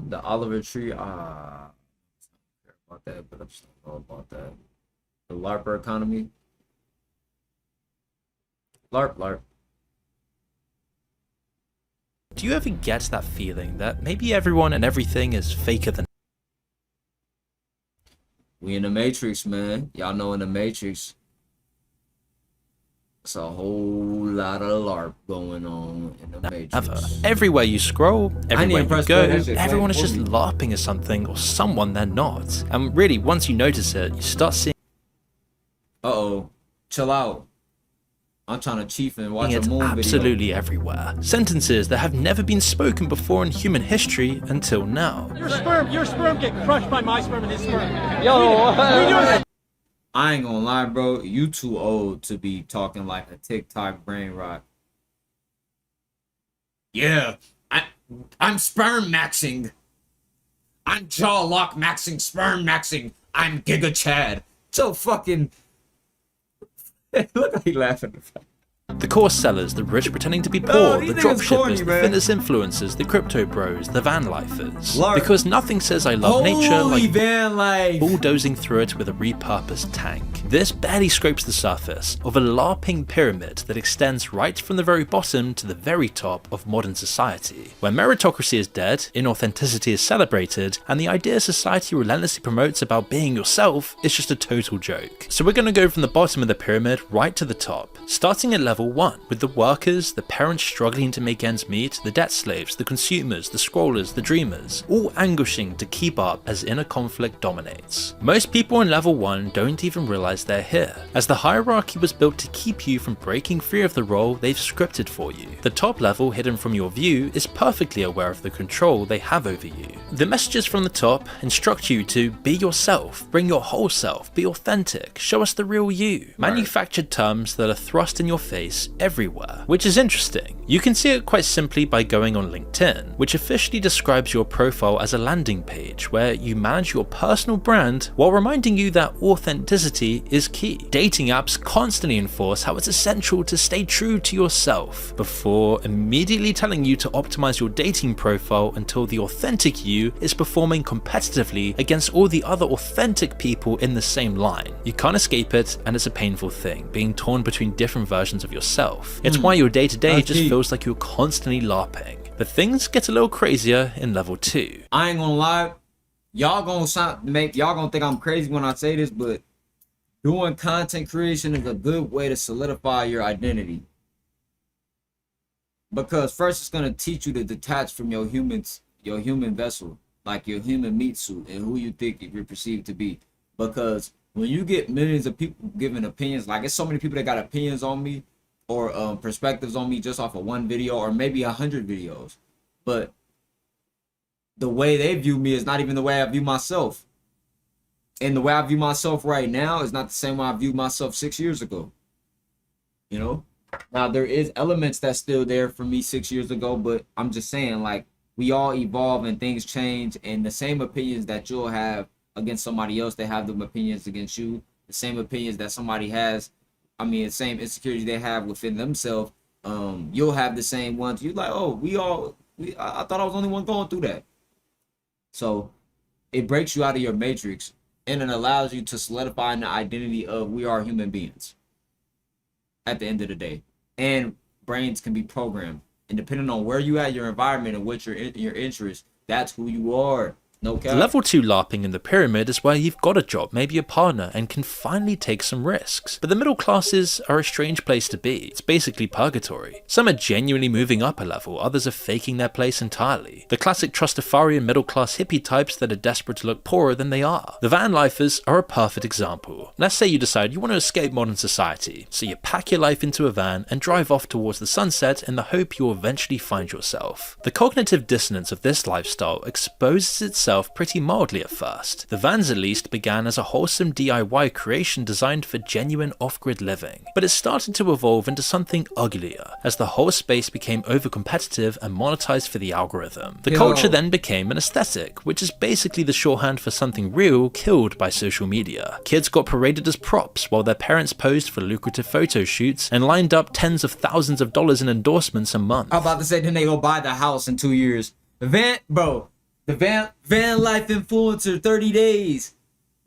The Oliver Tree, I don't care about that, but I just don't know about that. The LARPer economy. LARP. Do you ever get that feeling that maybe everyone and everything is faker than? We in the Matrix, man. Y'all know in the Matrix, it's a whole lot of LARP going on in the Matrix. Everywhere you scroll, everywhere you go, everyone is just LARPing at something or someone they're not. And really, once you notice it, you start seeing. Chill out. I'm trying to chief and watch a moon video. Absolutely everywhere. Sentences that have never been spoken before in human history until now. Your sperm get crushed by my sperm and his sperm. I ain't gonna lie, bro. You too old to be talking like a TikTok brain rot. Yeah, I'm sperm maxing. I'm jaw lock maxing, sperm maxing. I'm Giga Chad. So fucking. Look how he laughing. The course sellers, the rich pretending to be poor, the dropshippers, the fitness influencers, the crypto bros, the van lifers. Because nothing says I love nature like van life. Bulldozing through it with a repurposed tank. This barely scrapes the surface of a LARPing pyramid that extends right from the very bottom to the very top of modern society, where meritocracy is dead, inauthenticity is celebrated, and the idea society relentlessly promotes about being yourself is just a total joke. So we're going to go from the bottom of the pyramid right to the top, starting at level 1, with the workers, the parents struggling to make ends meet, the debt slaves, the consumers, the scrollers, the dreamers, all anguishing to keep up as inner conflict dominates. Most people in level 1 don't even realize they're here, as the hierarchy was built to keep you from breaking free of the role they've scripted for you. The top level, hidden from your view, is perfectly aware of the control they have over you. The messages from the top instruct you to be yourself, bring your whole self, be authentic, show us the real you. Manufactured terms that are thrust in your face place everywhere, which is interesting. You can see it quite simply by going on LinkedIn, which officially describes your profile as a landing page where you manage your personal brand while reminding you that authenticity is key. Dating apps constantly enforce how it's essential to stay true to yourself before immediately telling you to optimize your dating profile until the authentic you is performing competitively against all the other authentic people in the same line. You can't escape it, and it's a painful thing, being torn between different versions of yourself. It's why your day-to-day just feels like you're constantly LARPing. But things get a little crazier in level 2. I ain't gonna lie, y'all gonna think I'm crazy when I say this, but doing content creation is a good way to solidify your identity. Because first it's gonna teach you to detach from your human vessel, like your human meat suit, and who you think you're perceived to be. Because when you get millions of people giving opinions, like it's so many people that got opinions on me or perspectives on me just off of one video or maybe 100 videos, but the way they view me is not even the way I view myself. And the way I view myself right now is not the same way I viewed myself 6 years ago. You know? Now there is elements that's still there for me 6 years ago, but I'm just saying, like, we all evolve and things change, and the same opinions that you'll have against somebody else, they have them opinions against you. The same opinions that somebody has, the same insecurity they have within themselves, you'll have the same ones. You're like, oh, I thought I was the only one going through that. So it breaks you out of your matrix, and it allows you to solidify in the identity of we are human beings at the end of the day. And brains can be programmed, and depending on where you at, your environment, and what your interests, that's who you are. No cap. Level 2 LARPing in the pyramid is where you've got a job, maybe a partner, and can finally take some risks. But the middle classes are a strange place to be. It's basically purgatory. Some are genuinely moving up a level, others are faking their place entirely. The classic Trustafarian middle class hippie types that are desperate to look poorer than they are. The van lifers are a perfect example. Let's say you decide you want to escape modern society, so you pack your life into a van and drive off towards the sunset in the hope you'll eventually find yourself. The cognitive dissonance of this lifestyle exposes itself pretty mildly at first. The vans at least began as a wholesome DIY creation designed for genuine off-grid living, but it started to evolve into something uglier as the whole space became over-competitive and monetized for the algorithm. The culture then became an aesthetic, which is basically the shorthand for something real killed by social media. Kids got paraded as props while their parents posed for lucrative photo shoots and lined up tens of thousands of dollars in endorsements a month. I'm about to say, then they go buy the house in 2 years. The van life influencer, 30 days.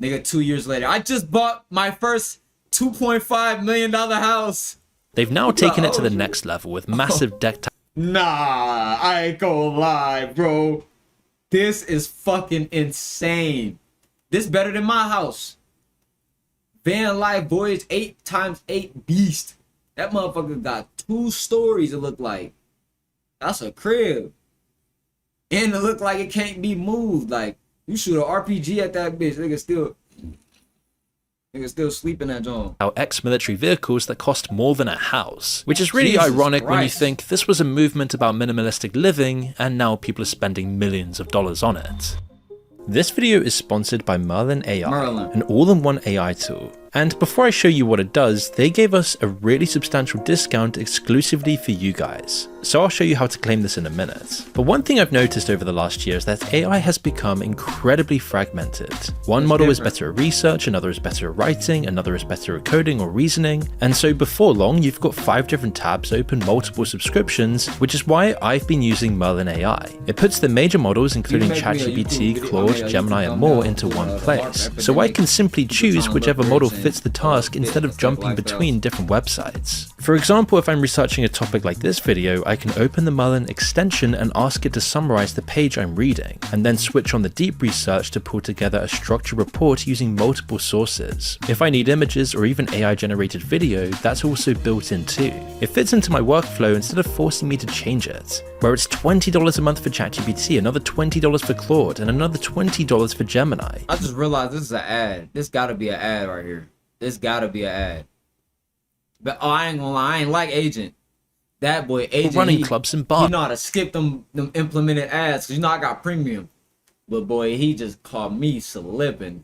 Nigga, 2 years later, I just bought my first $2.5 million house. They've now taken it to the next level with massive deck. Nah, I ain't gonna lie, bro. This is fucking insane. This better than my house. Van life voyage 8x8 beast. That motherfucker got 2 stories, it look like. That's a crib. And it look like it can't be moved. Like, you shoot an RPG at that bitch, nigga still sleep in that joint. Our ex-military vehicles that cost more than a house, which is really ironic when you think this was a movement about minimalistic living, and now people are spending millions of dollars on it. This video is sponsored by Merlin AI, an all-in-one AI tool. And before I show you what it does, they gave us a really substantial discount exclusively for you guys. So I'll show you how to claim this in a minute. But one thing I've noticed over the last year is that AI has become incredibly fragmented. One model is better at research, another is better at writing, another is better at coding or reasoning. And so before long, you've got 5 different tabs open, multiple subscriptions, which is why I've been using Merlin AI. It puts the major models, including ChatGPT, Claude, Gemini, and more into one place. So I can simply choose whichever model fits the task instead of jumping between different websites. For example, if I'm researching a topic like this video, I can open the Merlin extension and ask it to summarize the page I'm reading, and then switch on the deep research to pull together a structured report using multiple sources. If I need images or even AI generated video, that's also built in too. It fits into my workflow instead of forcing me to change it. Where it's $20 a month for ChatGPT, another $20 for Claude, and another $20 for Gemini. I just realized this is an ad. This gotta be an ad right here. This gotta be an ad. But I ain't gonna lie, I ain't like Agent. That boy Agent, running clubs and bars. You know how to skip them implemented ads, cause you know I got premium. But boy, he just caught me slipping.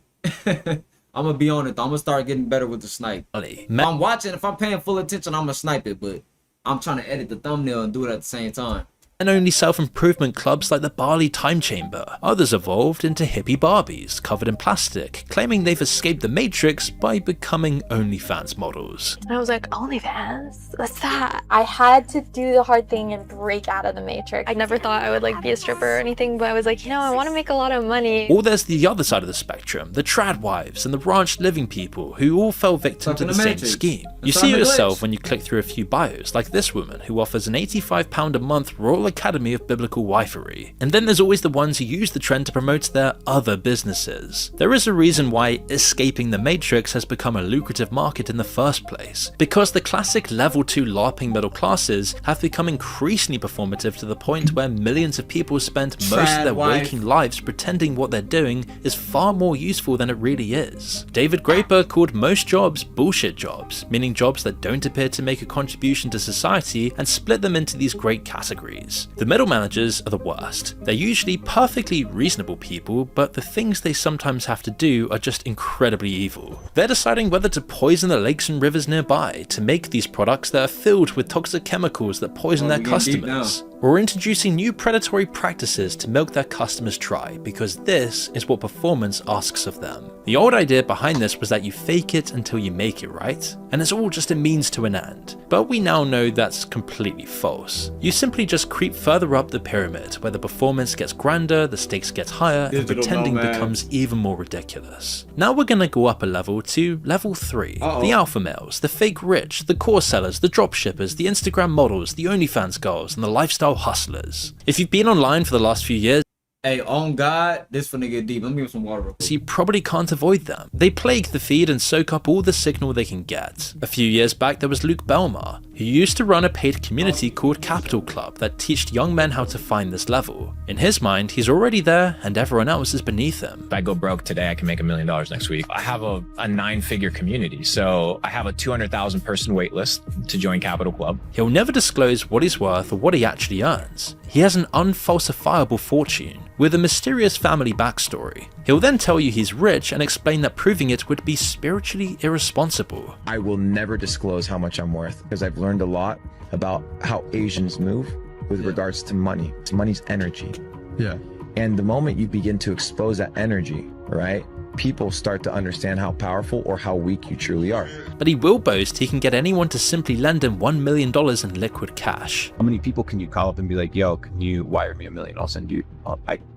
I'm gonna be on it though. I'm gonna start getting better with the snipe. If I'm watching, if I'm paying full attention, I'm gonna snipe it, but I'm trying to edit the thumbnail and do it at the same time. And only self-improvement clubs like the Bali Time Chamber. Others evolved into hippie Barbies, covered in plastic, claiming they've escaped the Matrix by becoming OnlyFans models. And I was like, OnlyFans? What's that? I had to do the hard thing and break out of the Matrix. I never thought I would like be a stripper or anything, but I was like, you know, I want to make a lot of money. Or there's the other side of the spectrum, the trad wives and the ranch living people who all fell victim to the same scheme. You see it yourself when you click through a few bios, like this woman who offers an £85 a month Royal Academy of Biblical Wifery. And then there's always the ones who use the trend to promote their other businesses. There is a reason why escaping the Matrix has become a lucrative market in the first place, because the classic level 2 LARPing middle classes have become increasingly performative to the point where millions of people spend most of their waking lives pretending what they're doing is far more useful than it really is. David Graeber called most jobs bullshit jobs, meaning jobs that don't appear to make a contribution to society, and split them into these great categories. The middle managers are the worst. They're usually perfectly reasonable people, but the things they sometimes have to do are just incredibly evil. They're deciding whether to poison the lakes and rivers nearby to make these products that are filled with toxic chemicals that poison their customers, or introducing new predatory practices to milk their customers dry, because this is what performance asks of them. The old idea behind this was that you fake it until you make it, right? And it's all just a means to an end. But we now know that's completely false. You simply just creep further up the pyramid, where the performance gets grander, the stakes get higher, and pretending becomes even more ridiculous. Now we're gonna go up a level to level 3. The alpha males, the fake rich, the core sellers, the drop shippers, the Instagram models, the OnlyFans girls, and the lifestyle hustlers. If you've been online for the last few years, hey, on God, this finna get deep. Let me give some water real quick. You probably can't avoid them. They plague the feed and soak up all the signal they can get. A few years back, there was Luke Belmar, who used to run a paid community called Capital Club that taught young men how to find this level. In his mind, he's already there and everyone else is beneath him. If I go broke today, I can make $1 million next week. I have a 9-figure community, so I have a 200,000 person wait list to join Capital Club. He'll never disclose what he's worth or what he actually earns. He has an unfalsifiable fortune with a mysterious family backstory. He'll then tell you he's rich and explain that proving it would be spiritually irresponsible. I will never disclose how much I'm worth because I've learned a lot about how Asians move with regards to money. Money's energy. Yeah. And the moment you begin to expose that energy, right, people start to understand how powerful or how weak you truly are. But he will boast he can get anyone to simply lend him $1 million in liquid cash. How many people can you call up and be like, yo, can you wire me $1 million? I'll send you,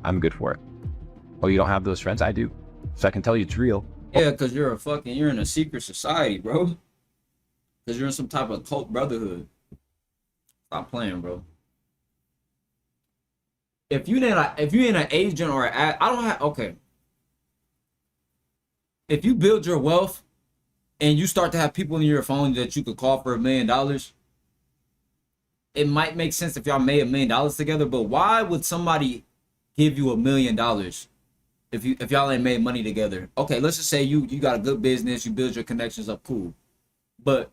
I'm good for it. Oh, you don't have those friends? I do. So I can tell you it's real. Yeah, because you're in a secret society, bro. Because you're in some type of cult brotherhood. Stop playing, bro. If you ain't an agent or if you build your wealth and you start to have people in your phone that you could call for $1 million, it might make sense if y'all made $1 million together. But why would somebody give you $1 million if y'all ain't made money together? Okay, let's just say you got a good business, you build your connections up, cool. But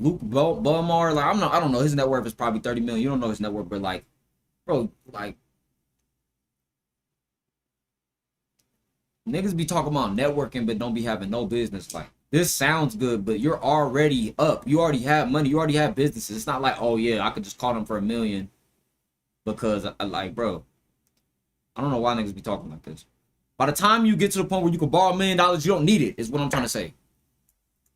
Luke Belmar, like I don't know, his net worth is probably 30 million. You don't know his net worth, but like, bro, like niggas be talking about networking but don't be having no business. Like, this sounds good, but you're already up. You already have money. You already have businesses. It's not like, oh yeah, I could just call them for $1 million because I like, bro, I don't know why niggas be talking like this. By the time you get to the point where you can borrow $1 million, you don't need it, is what I'm trying to say.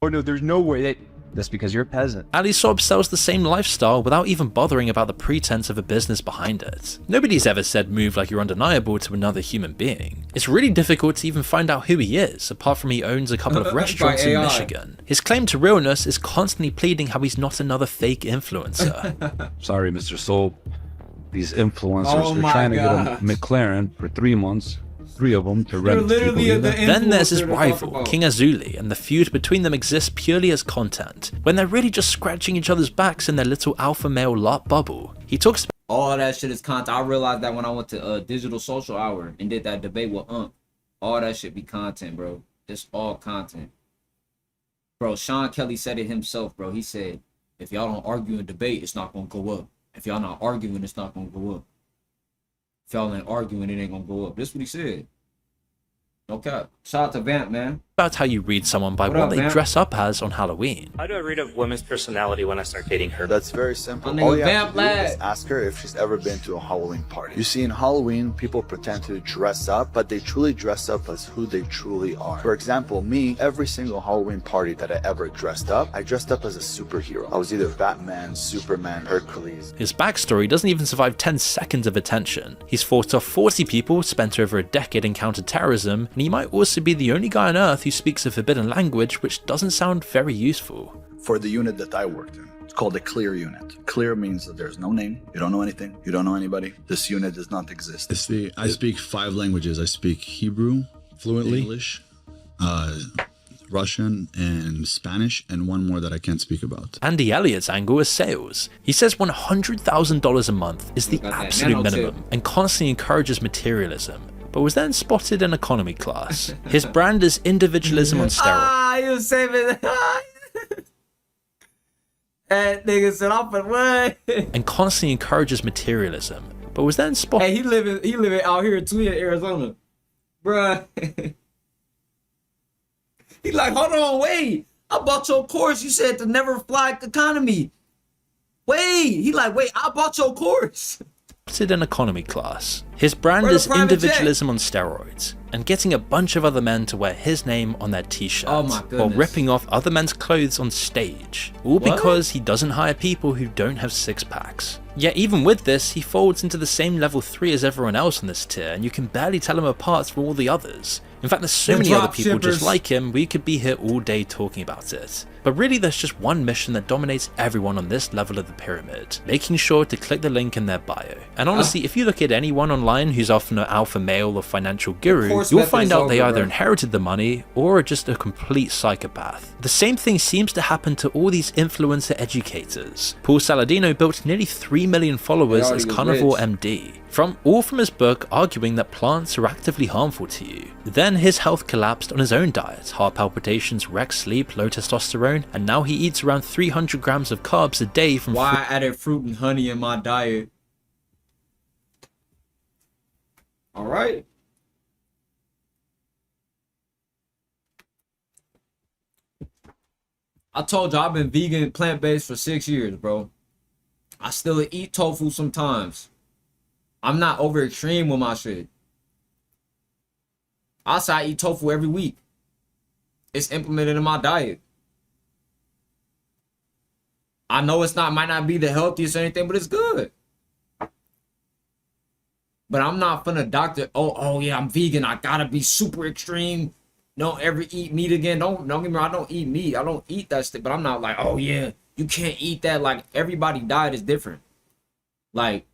Or no, there's no way that that's because you're a peasant. Ali Sob sells the same lifestyle without even bothering about the pretense of a business behind it. Nobody's ever said move like you're undeniable to another human being. It's really difficult to even find out who he is, apart from he owns a couple of restaurants in Michigan. His claim to realness is constantly pleading how he's not another fake influencer. Sorry, Mr. Soul. These influencers are trying to get a McLaren for 3 months. 3 of them to rent. Then there's his rival, King Azuli, and the feud between them exists purely as content, when they're really just scratching each other's backs in their little alpha male LARP bubble. He talks about all that shit is content. I realized that when I went to Digital Social Hour and did that debate with all that shit be content, bro. It's all content. Bro, Sean Kelly said it himself, bro. He said, if y'all don't argue and debate, it's not gonna go up. If y'all not arguing, it's not gonna go up. If y'all ain't arguing, it ain't gonna go up. That's what he said. Okay. Shout out to Vamp, man. About how you read someone by What what up, they man? dress up as on Halloween. How do I read a woman's personality when I start dating her? That's very simple. My nigga All you have Vamp to do Lad. is ask her if she's ever been to a Halloween party. You see, in Halloween, people pretend to dress up, but they truly dress up as who they truly are. For example, me, every single Halloween party that I ever dressed up, I dressed up as a superhero. I was either Batman, Superman, Hercules. His backstory doesn't even survive 10 seconds of attention. He's fought off 40 people, spent over a decade in counter-terrorism, and he might also be the only guy on Earth who speaks a forbidden language which doesn't sound very useful. For the unit that I worked in, it's called a clear unit. Clear means that there's no name, you don't know anything, you don't know anybody. This unit does not exist. I speak 5 languages. I speak Hebrew fluently, English, Russian, and Spanish, and one more that I can't speak about. Andy Elliott's angle is sales. He says $100,000 a month is the absolute minimum and constantly encourages materialism, but was then spotted in economy class. His brand is individualism on steroids. You saving that nigga said I'm for what? And constantly encourages materialism, but was then spotted. Hey, he living out here in Tweed, Arizona. Bruh. He like, hold on, wait. I bought your course. You said to never fly economy. Wait. He like, wait, I bought your course. In economy class. His brand Where the is private individualism on steroids, and getting a bunch of other men to wear his name on their t-shirts Oh my while goodness. ripping off other men's clothes on stage, all What? because he doesn't hire people who don't have six-packs. Yet even with this, he folds into the same level 3 as everyone else on this tier, and you can barely tell him apart from all the others. In fact, there's so The many other drop people just shippers. like him, we could be here all day talking about it. But really there's just one mission that dominates everyone on this level of the pyramid, making sure to click the link in their bio. And honestly, if you look at anyone online who's often an alpha male or financial guru, course you'll method find is out they over, either bro. inherited the money or are just a complete psychopath. The same thing seems to happen to all these influencer educators. Paul Saladino built nearly 3 million followers They as already Carnivore rich. MD. From his book arguing that plants are actively harmful to you. Then his health collapsed on his own diet, heart palpitations, wrecked sleep, low testosterone, and now he eats around 300 grams of carbs a day from Why I added fruit and honey in my diet. All right. I told you I've been vegan, plant-based for 6 years, bro. I still eat tofu sometimes. I'm not over extreme with my shit. I say I eat tofu every week. It's implemented in my diet. I know might not be the healthiest or anything, but it's good. But I'm not finna doctor. Oh yeah, I'm vegan. I gotta be super extreme. Don't ever eat meat again. Don't get me wrong. I don't eat meat. I don't eat that stuff. But I'm not like, oh yeah, you can't eat that. Like everybody's diet is different. Like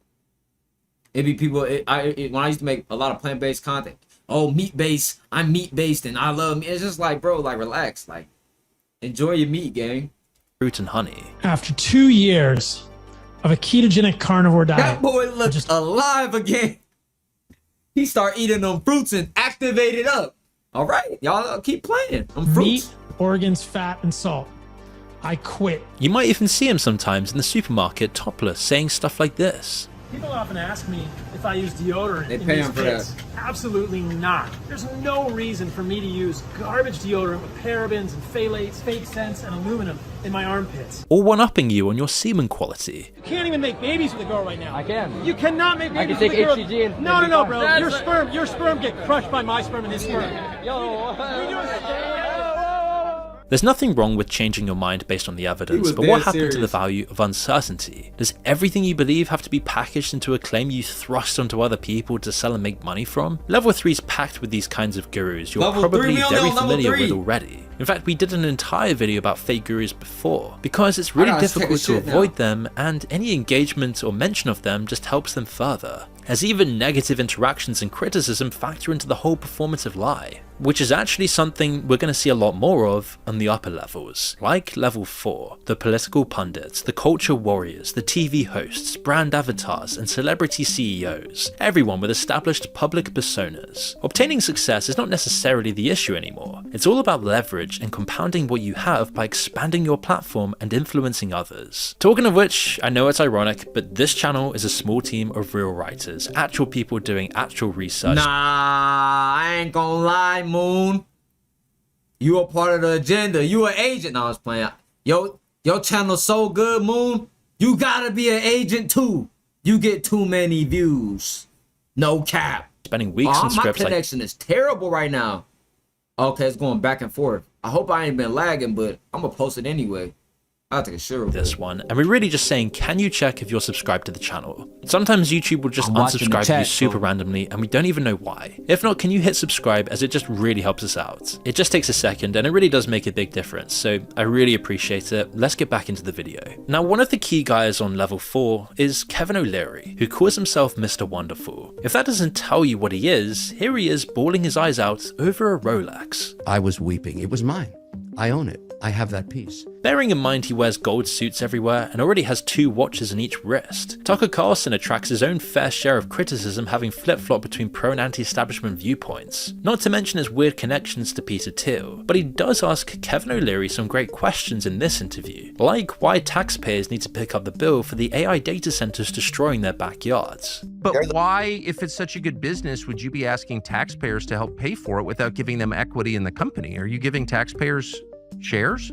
it be people. When I used to make a lot of plant-based content. Oh, meat-based. I'm meat-based and I love meat. It's just like, bro, like relax. Like enjoy your meat, gang. fruit and honey. After 2 years of a ketogenic carnivore diet, That boy looks alive again. He start eating them fruits and activated up. All right, y'all keep playing. I'm fruits. meat, organs, fat, and salt. I quit. You might even see him sometimes in the supermarket topless saying stuff like this. People often ask me if I use deodorant They in pay these him for kits. that. Absolutely not. There's no reason for me to use garbage deodorant with parabens and phthalates, fake scents, and aluminum in my armpits. Or one-upping you on your semen quality. You can't even make babies with a girl right now. I can. You cannot make I babies can with take a girl. HCG and No, be bro. fine. Your sperm get crushed by my sperm and his sperm. There's nothing wrong with changing your mind based on the evidence, was but what dead happened to the serious. value of uncertainty? Does everything you believe have to be packaged into a claim you thrust onto other people to sell and make money from? Level 3 is packed with these kinds of gurus you're Level 3 probably million very on level familiar 3. with already. In fact, we did an entire video about fake gurus before, because it's really gotta take a difficult to shit now. avoid them, and any engagement or mention of them just helps them further. As even negative interactions and criticism factor into the whole performative lie, which is actually something we're going to see a lot more of on the upper levels, like level 4, the political pundits, the culture warriors, the TV hosts, brand avatars, and celebrity CEOs, everyone with established public personas. Obtaining success is not necessarily the issue anymore. It's all about leverage and compounding what you have by expanding your platform and influencing others. Talking of which, I know it's ironic, but this channel is a small team of real writers, actual people doing actual research. Nah, I ain't gonna lie, Moon. You a part of the agenda. You an agent. No, I was playing. Yo, your channel's so good, Moon. You gotta be an agent too. You get too many views. No cap. Spending weeks on scripts my connection is terrible right now. Okay, it's going back and forth. I hope I ain't been lagging, but I'm gonna post it anyway. I'll take a sure of this one, and we're really just saying, can you check if you're subscribed to the channel? Sometimes YouTube will just unsubscribe you super randomly, and we don't even know why. If not, can you hit subscribe, as it just really helps us out. It just takes a second, and it really does make a big difference, so I really appreciate it. Let's get back into the video. Now, one of the key guys on level 4 is Kevin O'Leary, who calls himself Mr. Wonderful. If that doesn't tell you what he is, here he is bawling his eyes out over a Rolex. I was weeping. It was mine. I own it. I have that piece. Bearing in mind he wears gold suits everywhere and already has 2 watches on each wrist, Tucker Carlson attracts his own fair share of criticism, having flip-flopped between pro and anti-establishment viewpoints, not to mention his weird connections to Peter Thiel. But he does ask Kevin O'Leary some great questions in this interview, like why taxpayers need to pick up the bill for the AI data centers destroying their backyards. But why, if it's such a good business, would you be asking taxpayers to help pay for it without giving them equity in the company? Are you giving taxpayers shares?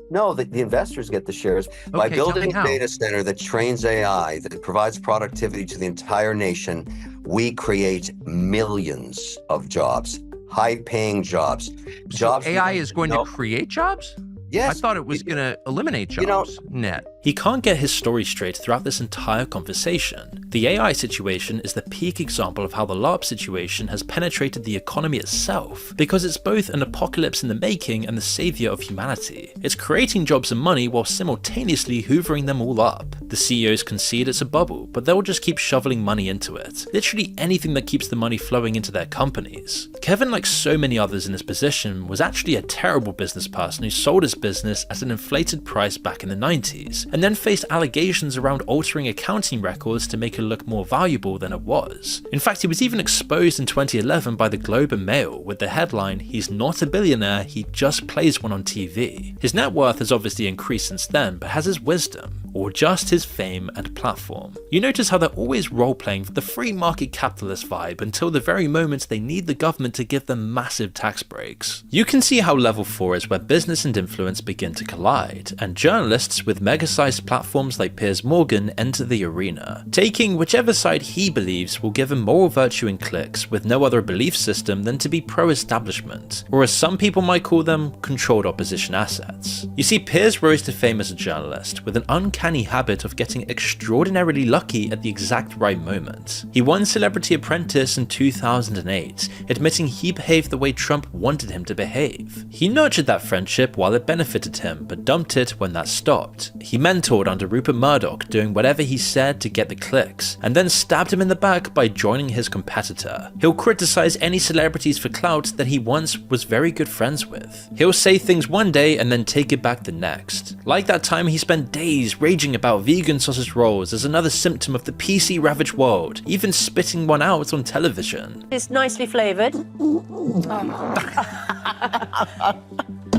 No, the investors get the shares. By building a data center that trains AI, that provides productivity to the entire nation, we create millions of jobs, high-paying jobs. So AI is going to create jobs? Yes. I thought it was going to eliminate jobs, net. He can't get his story straight throughout this entire conversation. The AI situation is the peak example of how the LARP situation has penetrated the economy itself, because it's both an apocalypse in the making and the savior of humanity. It's creating jobs and money while simultaneously hoovering them all up. The CEOs concede it's a bubble, but they'll just keep shoveling money into it. Literally anything that keeps the money flowing into their companies. Kevin, like so many others in his position, was actually a terrible business person who sold his business at an inflated price back in the 90s, and then faced allegations around altering accounting records to make it look more valuable than it was. In fact, he was even exposed in 2011 by the Globe and Mail with the headline, "He's not a billionaire, he just plays one on TV." His net worth has obviously increased since then, but has his wisdom, or just his fame and platform? You notice how they're always role-playing for the free market capitalist vibe until the very moment they need the government to give them massive tax breaks. You can see how level 4 is where business and influence begin to collide, and journalists with mega-sized platforms like Piers Morgan enter the arena, taking whichever side he believes will give him moral virtue and clicks, with no other belief system than to be pro-establishment, or as some people might call them, controlled opposition assets. You see, Piers rose to fame as a journalist with an uncanny habit of getting extraordinarily lucky at the exact right moment. He won Celebrity Apprentice in 2008, admitting he behaved the way Trump wanted him to behave. He nurtured that friendship while it benefited him, but dumped it when that stopped. He mentored under Rupert Murdoch, doing whatever he said to get the clicks, and then stabbed him in the back by joining his competitor. He'll criticize any celebrities for clout that he once was very good friends with. He'll say things one day and then take it back the next. Like that time he spent days raging about vegan sausage rolls as another symptom of the PC-ravaged world, even spitting one out on television. It's nicely flavoured.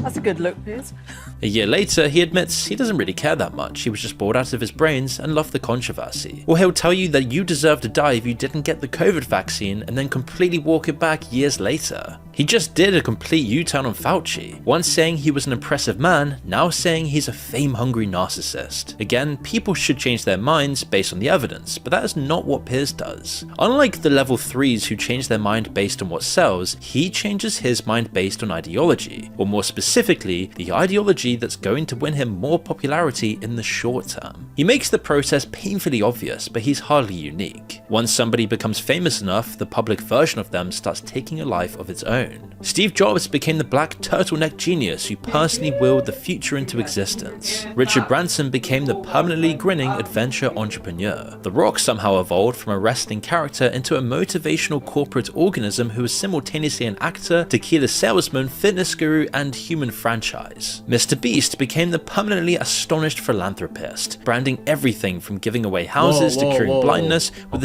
That's a good look, Piers. A year later, he admits he doesn't really care that much, he was just bored out of his brains and loved the controversy. Or he'll tell you that you deserve to die if you didn't get the COVID vaccine and then completely walk it back years later. He just did a complete U-turn on Fauci, once saying he was an impressive man, now saying he's a fame-hungry narcissist. Again, people should change their minds based on the evidence, but that is not what Piers does. Unlike the level 3s who change their mind based on what sells, he changes his mind based on ideology, or more specifically, the ideology that's going to win him more popularity in the short term. He makes the process painfully obvious, but he's hardly unique. Once somebody becomes famous enough, the public version of them starts taking a life of its own. Steve Jobs became the black turtleneck genius who personally willed the future into existence. Richard Branson became the permanently grinning adventure entrepreneur. The Rock somehow evolved from a wrestling character into a motivational corporate organism who was simultaneously an actor, tequila salesman, fitness guru, and human franchise. Mr. Beast became the permanently astonished philanthropist, branding everything from giving away houses to curing blindness with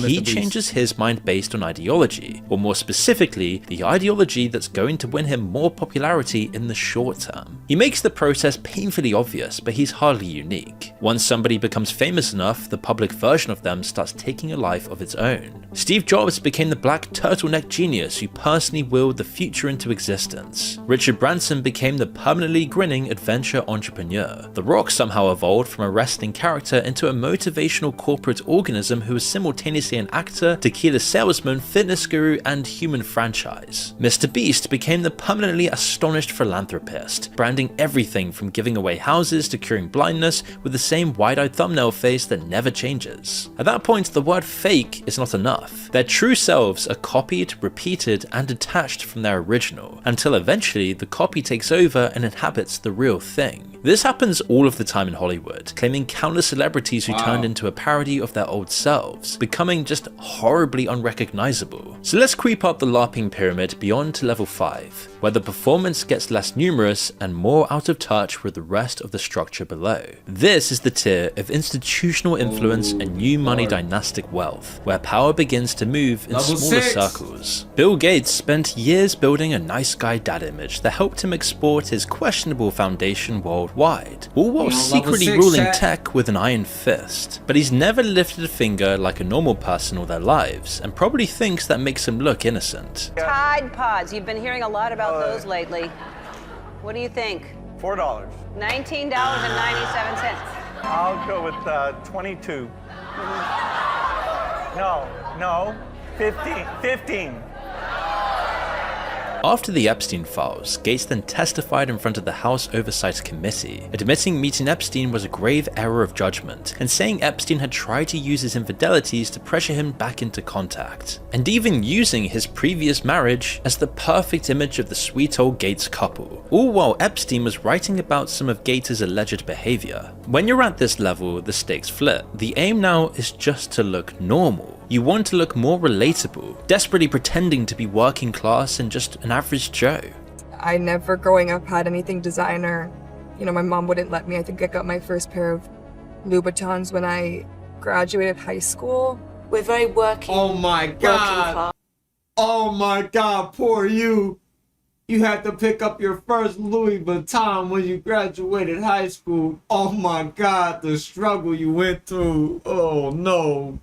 he changes his mind based on ideology, or more specifically, the ideology strategy that's going to win him more popularity in the short term. He makes the process painfully obvious, but he's hardly unique. Once somebody becomes famous enough, the public version of them starts taking a life of its own. Steve Jobs became the black turtleneck genius who personally willed the future into existence. Richard Branson became the permanently grinning adventure entrepreneur. The Rock somehow evolved from a wrestling character into a motivational corporate organism who was simultaneously an actor, tequila salesman, fitness guru, and human franchise. Mr. Beast became the permanently astonished philanthropist, branding everything from giving away houses to curing blindness with the same wide-eyed thumbnail face that never changes. At that point, the word fake is not enough. Their true selves are copied, repeated, and detached from their original, until eventually the copy takes over and inhabits the real thing. This happens all of the time in Hollywood, claiming countless celebrities who turned into a parody of their old selves, becoming just horribly unrecognizable. So let's creep up the LARPing pyramid beyond to level 5, where the performance gets less numerous and more out of touch with the rest of the structure below. This is the tier of institutional influence and new money dynastic wealth, where power begins to move in Level smaller 6. circles. Bill Gates spent years building a nice guy dad image that helped him export his questionable foundation worldwide, all while secretly ruling tech with an iron fist. But he's never lifted a finger like a normal person all their lives, and probably thinks that makes him look innocent. Tide Pods. You've been hearing a lot about those lately. What do you think? $4. $19.97. I'll go with 22. No, 15. After the Epstein files, Gates then testified in front of the House Oversight Committee, admitting meeting Epstein was a grave error of judgment, and saying Epstein had tried to use his infidelities to pressure him back into contact, and even using his previous marriage as the perfect image of the sweet old Gates couple, all while Epstein was writing about some of Gates' alleged behavior. When you're at this level, the stakes flip. The aim now is just to look normal. You want to look more relatable, desperately pretending to be working class and just an average Joe. I never growing up had anything designer. You know, my mom wouldn't let me. I think I got my first pair of Louboutins when I graduated high school. We're very working. Oh my God. Oh my God, poor you. You had to pick up your first Louis Vuitton when you graduated high school. Oh my God, the struggle you went through. Oh no.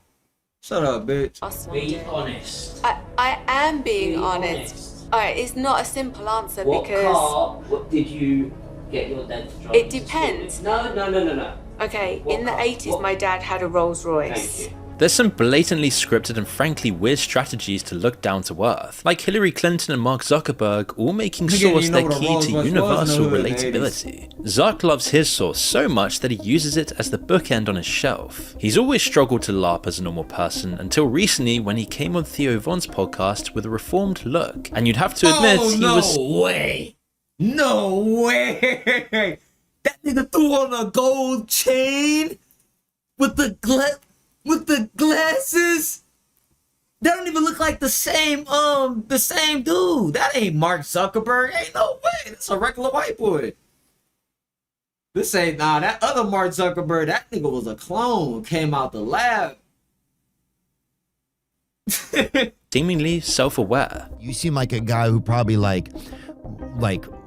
Shut up, bitch. Be honest. I am being honest. Alright, it's not a simple answer What because car did you get your dad to drive? it depends. No. Okay, What in the car? 80s my dad had a Rolls Royce. Thank you. There's some blatantly scripted and frankly weird strategies to look down to earth, like Hillary Clinton and Mark Zuckerberg all making Source their key to universal relatability. Zuck loves his Source so much that he uses it as the bookend on his shelf. He's always struggled to LARP as a normal person until recently when he came on Theo Von's podcast with a reformed look, and you'd have to admit No way! That nigga threw on a gold chain with the glasses. That don't even look like the same dude. That ain't Mark Zuckerberg. Ain't no way. That's a regular white boy. This ain't that other Mark Zuckerberg. That nigga was a clone. Came out the lab. seemingly self-aware. You seem like a guy who probably like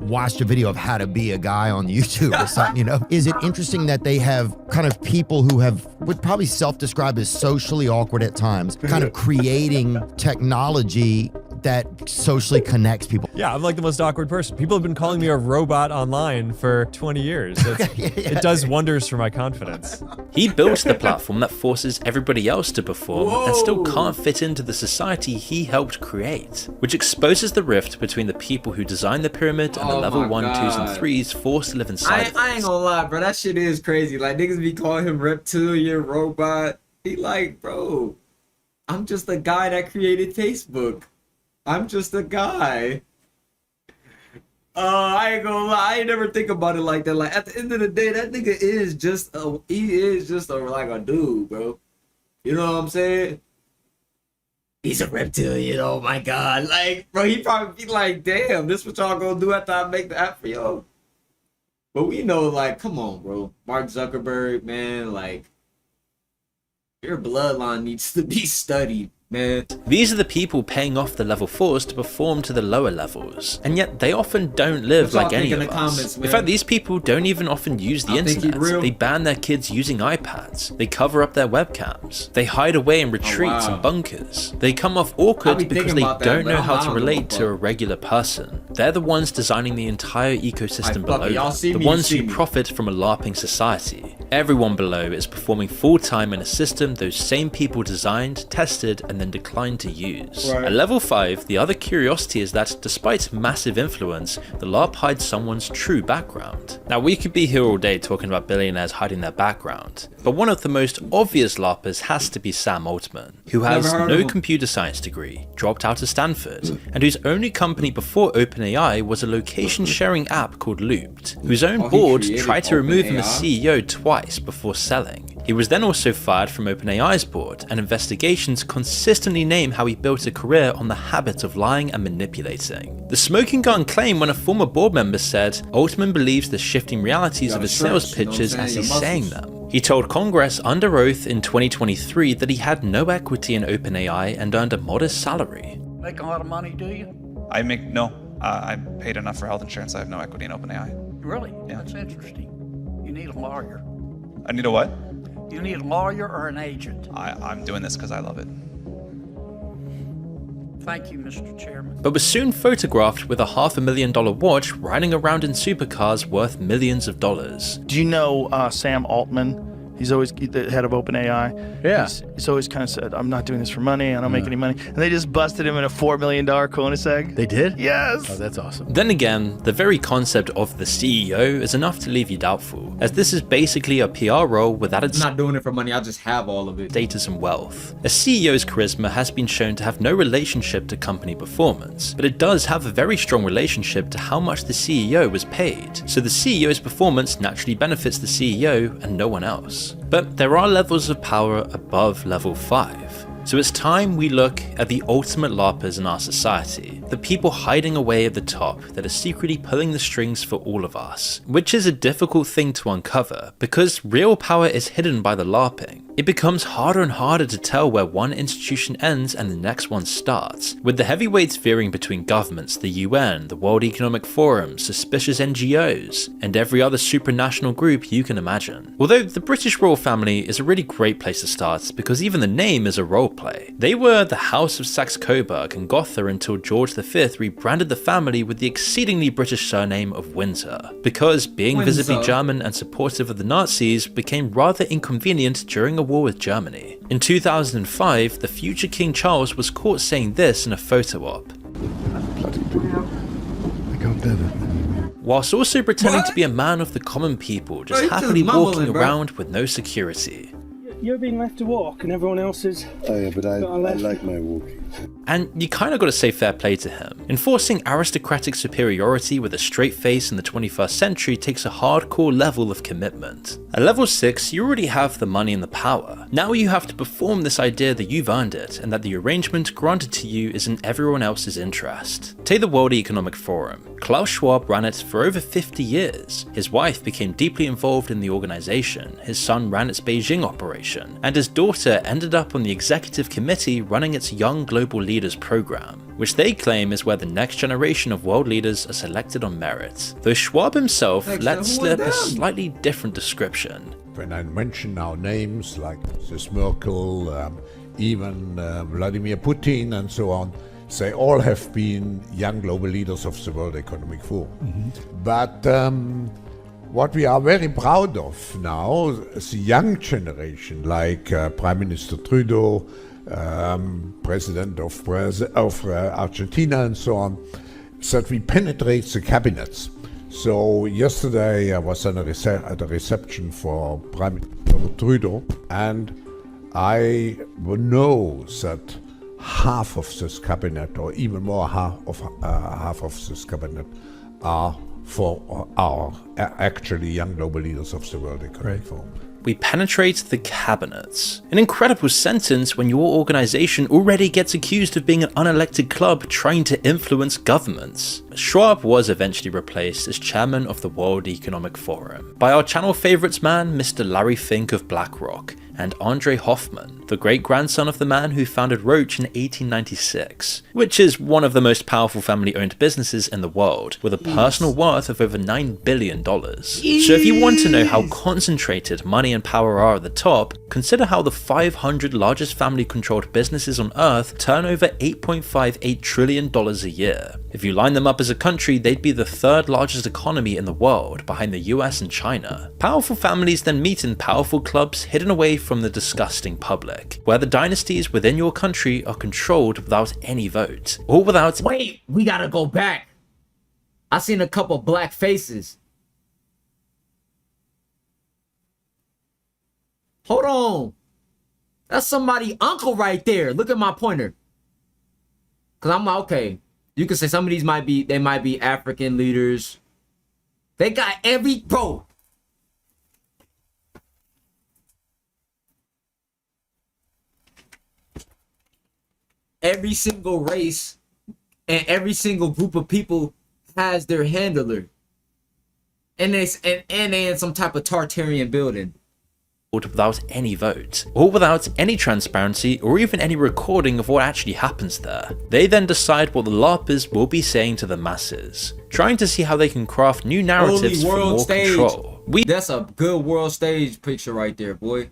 watched a video of how to be a guy on YouTube or something, you know? Is it interesting that they have kind of people who would probably self-describe as socially awkward at times, kind of creating technology that socially connects people? Yeah, I'm like the most awkward person. People have been calling me a robot online for 20 years. It does wonders for my confidence. He built the platform that forces everybody else to perform and still can't fit into the society he helped create, which exposes the rift between the people who designed the pyramid and the level 1, 2s, and 3s forced to live inside I ain't gonna lie, bro. That shit is crazy. Like, niggas be calling him reptilian robot. He like, bro, I'm just the guy that created Facebook. I'm just a guy. I ain't gonna lie. I ain't never think about it like that. Like, at the end of the day, that nigga is just like a dude, bro. You know what I'm saying? He's a reptilian. Oh my God. Like, bro, he probably be like, damn, this what y'all gonna do after I make the app for y'all? But we know, like, come on, bro. Mark Zuckerberg, man, like, your bloodline needs to be studied. man. These are the people paying off the level 4s to perform to the lower levels, and yet they often don't live like any of us. In fact, these people don't even often use the internet. They ban their kids using iPads. They cover up their webcams. They hide away in retreats and bunkers. They come off awkward because they don't know how to relate to a regular person. They're the ones designing the entire ecosystem below them, the ones who profit from a LARPing society. Everyone below is performing full-time in a system those same people designed, tested, and then declined to use. At level 5, the other curiosity is that despite massive influence, the LARP hides someone's true background. Now, we could be here all day talking about billionaires hiding their background, but one of the most obvious LARPers has to be Sam Altman, who has no computer science degree, dropped out of Stanford, and whose only company before OpenAI was a location-sharing app called Looped, whose own board tried to remove him as CEO twice before selling. He was then also fired from OpenAI's board, and investigations consistently name how he built a career on the habit of lying and manipulating. The smoking gun claim when a former board member said Altman believes the shifting realities of his sales pitches as he's saying them. He told Congress under oath in 2023 that he had no equity in OpenAI and earned a modest salary. Make a lot of money, do you? I make no. I paid enough for health insurance. I have no equity in OpenAI. Really? Yeah. That's interesting. You need a lawyer. I need a what? You need a lawyer or an agent. I'm doing this because I love it. Thank you, Mr. Chairman. But was soon photographed with a $500,000 watch riding around in supercars worth millions of dollars. Do you know Sam Altman? He's always the head of OpenAI. Yeah. He's always kind of said, I'm not doing this for money. I don't make any money. And they just busted him in a $4 million Koenigsegg. They did? Yes. Oh, that's awesome. Then again, the very concept of the CEO is enough to leave you doubtful, as this is basically a PR role without its I'm not doing it for money, I just have all of it. Status and wealth. A CEO's charisma has been shown to have no relationship to company performance, but it does have a very strong relationship to how much the CEO was paid. So the CEO's performance naturally benefits the CEO and no one else. But there are levels of power above level 5. So it's time we look at the ultimate LARPers in our society, the people hiding away at the top that are secretly pulling the strings for all of us, which is a difficult thing to uncover because real power is hidden by the LARPing. It becomes harder and harder to tell where one institution ends and the next one starts, with the heavyweights veering between governments, the UN, the World Economic Forum, suspicious NGOs, and every other supranational group you can imagine. Although the British royal family is a really great place to start because even the name is a roleplay. They were the House of Saxe-Coburg and Gotha until George V rebranded the family with the exceedingly British surname of Windsor, because being visibly German and supportive of the Nazis became rather inconvenient during a war with Germany. In 2005, the future King Charles was caught saying this in a photo op. Whilst also pretending to be a man of the common people, just happily walking around with no security. You're being left to walk and everyone else is... Oh yeah, but I like my walking. And you kinda gotta say fair play to him. Enforcing aristocratic superiority with a straight face in the 21st century takes a hardcore level of commitment. At level 6, you already have the money and the power. Now you have to perform this idea that you've earned it, and that the arrangement granted to you is in everyone else's interest. Take the World Economic Forum. Klaus Schwab ran it for over 50 years. His wife became deeply involved in the organization, his son ran its Beijing operation, and his daughter ended up on the executive committee running its Young Global Leaders program, which they claim is where the next generation of world leaders are selected on merit. Though Schwab himself let slip a slightly different description. When I mention now names like Mrs. Merkel, even Vladimir Putin and so on, they all have been young global leaders of the World Economic Forum. But what we are very proud of now is the young generation, like Prime Minister Trudeau, President of Argentina and so on, that we penetrate the cabinets. So yesterday I was at a reception for Prime Minister Trudeau, and I know that half of this cabinet, or even more half of this cabinet, are for our actually young global leaders of the World Economic Forum. We penetrate the cabinets. An incredible sentence when your organization already gets accused of being an unelected club trying to influence governments. Schwab was eventually replaced as chairman of the World Economic Forum by our channel favorites man, Mr. Larry Fink of BlackRock, and Andre Hoffman, the great-grandson of the man who founded Roche in 1896, which is one of the most powerful family-owned businesses in the world, with a personal worth of over $9 billion. So if you want to know how concentrated money and power are at the top, consider how the 500 largest family-controlled businesses on Earth turn over $8.58 trillion a year. If you line them up as a country, they'd be the third largest economy in the world, behind the US and China. Powerful families then meet in powerful clubs hidden away from the disgusting public, where the dynasties within your country are controlled without any vote, or without— Wait, we gotta go back. I seen a couple black faces. Hold on. That's somebody uncle right there. Look at my pointer. Cause I'm like, okay, you could say some of these might be African leaders. They got every bro. Every single race and every single group of people has their handler. And they in some type of Tartarian building. Without any vote, or without any transparency or even any recording of what actually happens there. They then decide what the LARPers will be saying to the masses, trying to see how they can craft new narratives for more control. That's a good world stage picture right there, boy.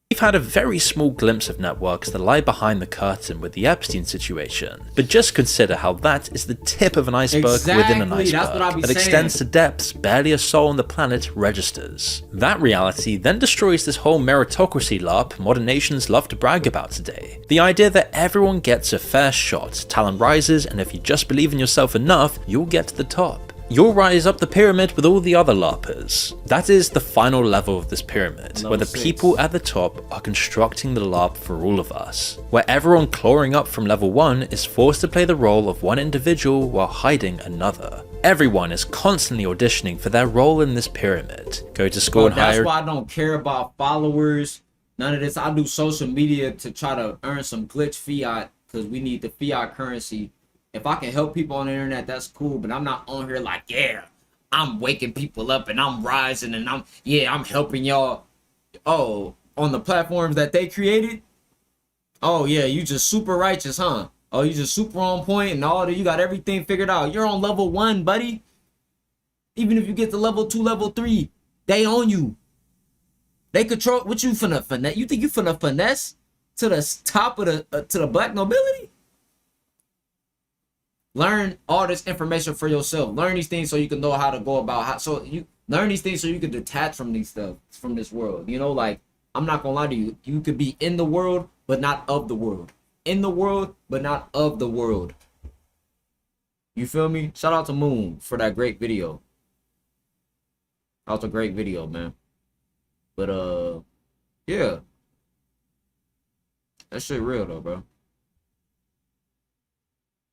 We've had a very small glimpse of networks that lie behind the curtain with the Epstein situation, but just consider how that is the tip of an iceberg within an iceberg that extends to depths barely a soul on the planet registers. That reality then destroys this whole meritocracy LARP modern nations love to brag about today. The idea that everyone gets a fair shot, talent rises, and if you just believe in yourself enough, you'll get to the top. You'll rise up the pyramid with all the other LARPers. That is the final level of this pyramid, where the people at the top are constructing the LARP for all of us, where everyone clawing up from level 1 is forced to play the role of one individual while hiding another. Everyone is constantly auditioning for their role in this pyramid. Go to school and hire— That's why I don't care about followers, none of this. I do social media to try to earn some glitch fiat, because we need the fiat currency. If I can help people on the internet, that's cool, but I'm not on here like, yeah, I'm waking people up and I'm rising and I'm helping y'all. Oh, on the platforms that they created? Oh yeah, you just super righteous, huh? Oh, you just super on point and all that, you got everything figured out. You're on level 1, buddy. Even if you get to level 2, level 3, they own you. They control what you finna finesse. You think you finna finesse to the top of to the black nobility? Learn all this information for yourself. Learn these things so you can know how to go about how. So you learn these things so you can detach from these stuff, from this world. You know, like, I'm not gonna lie to you. You could be in the world, but not of the world. In the world, but not of the world. You feel me? Shout out to Moon for that great video. That was a great video, man. But yeah, that shit real though, bro.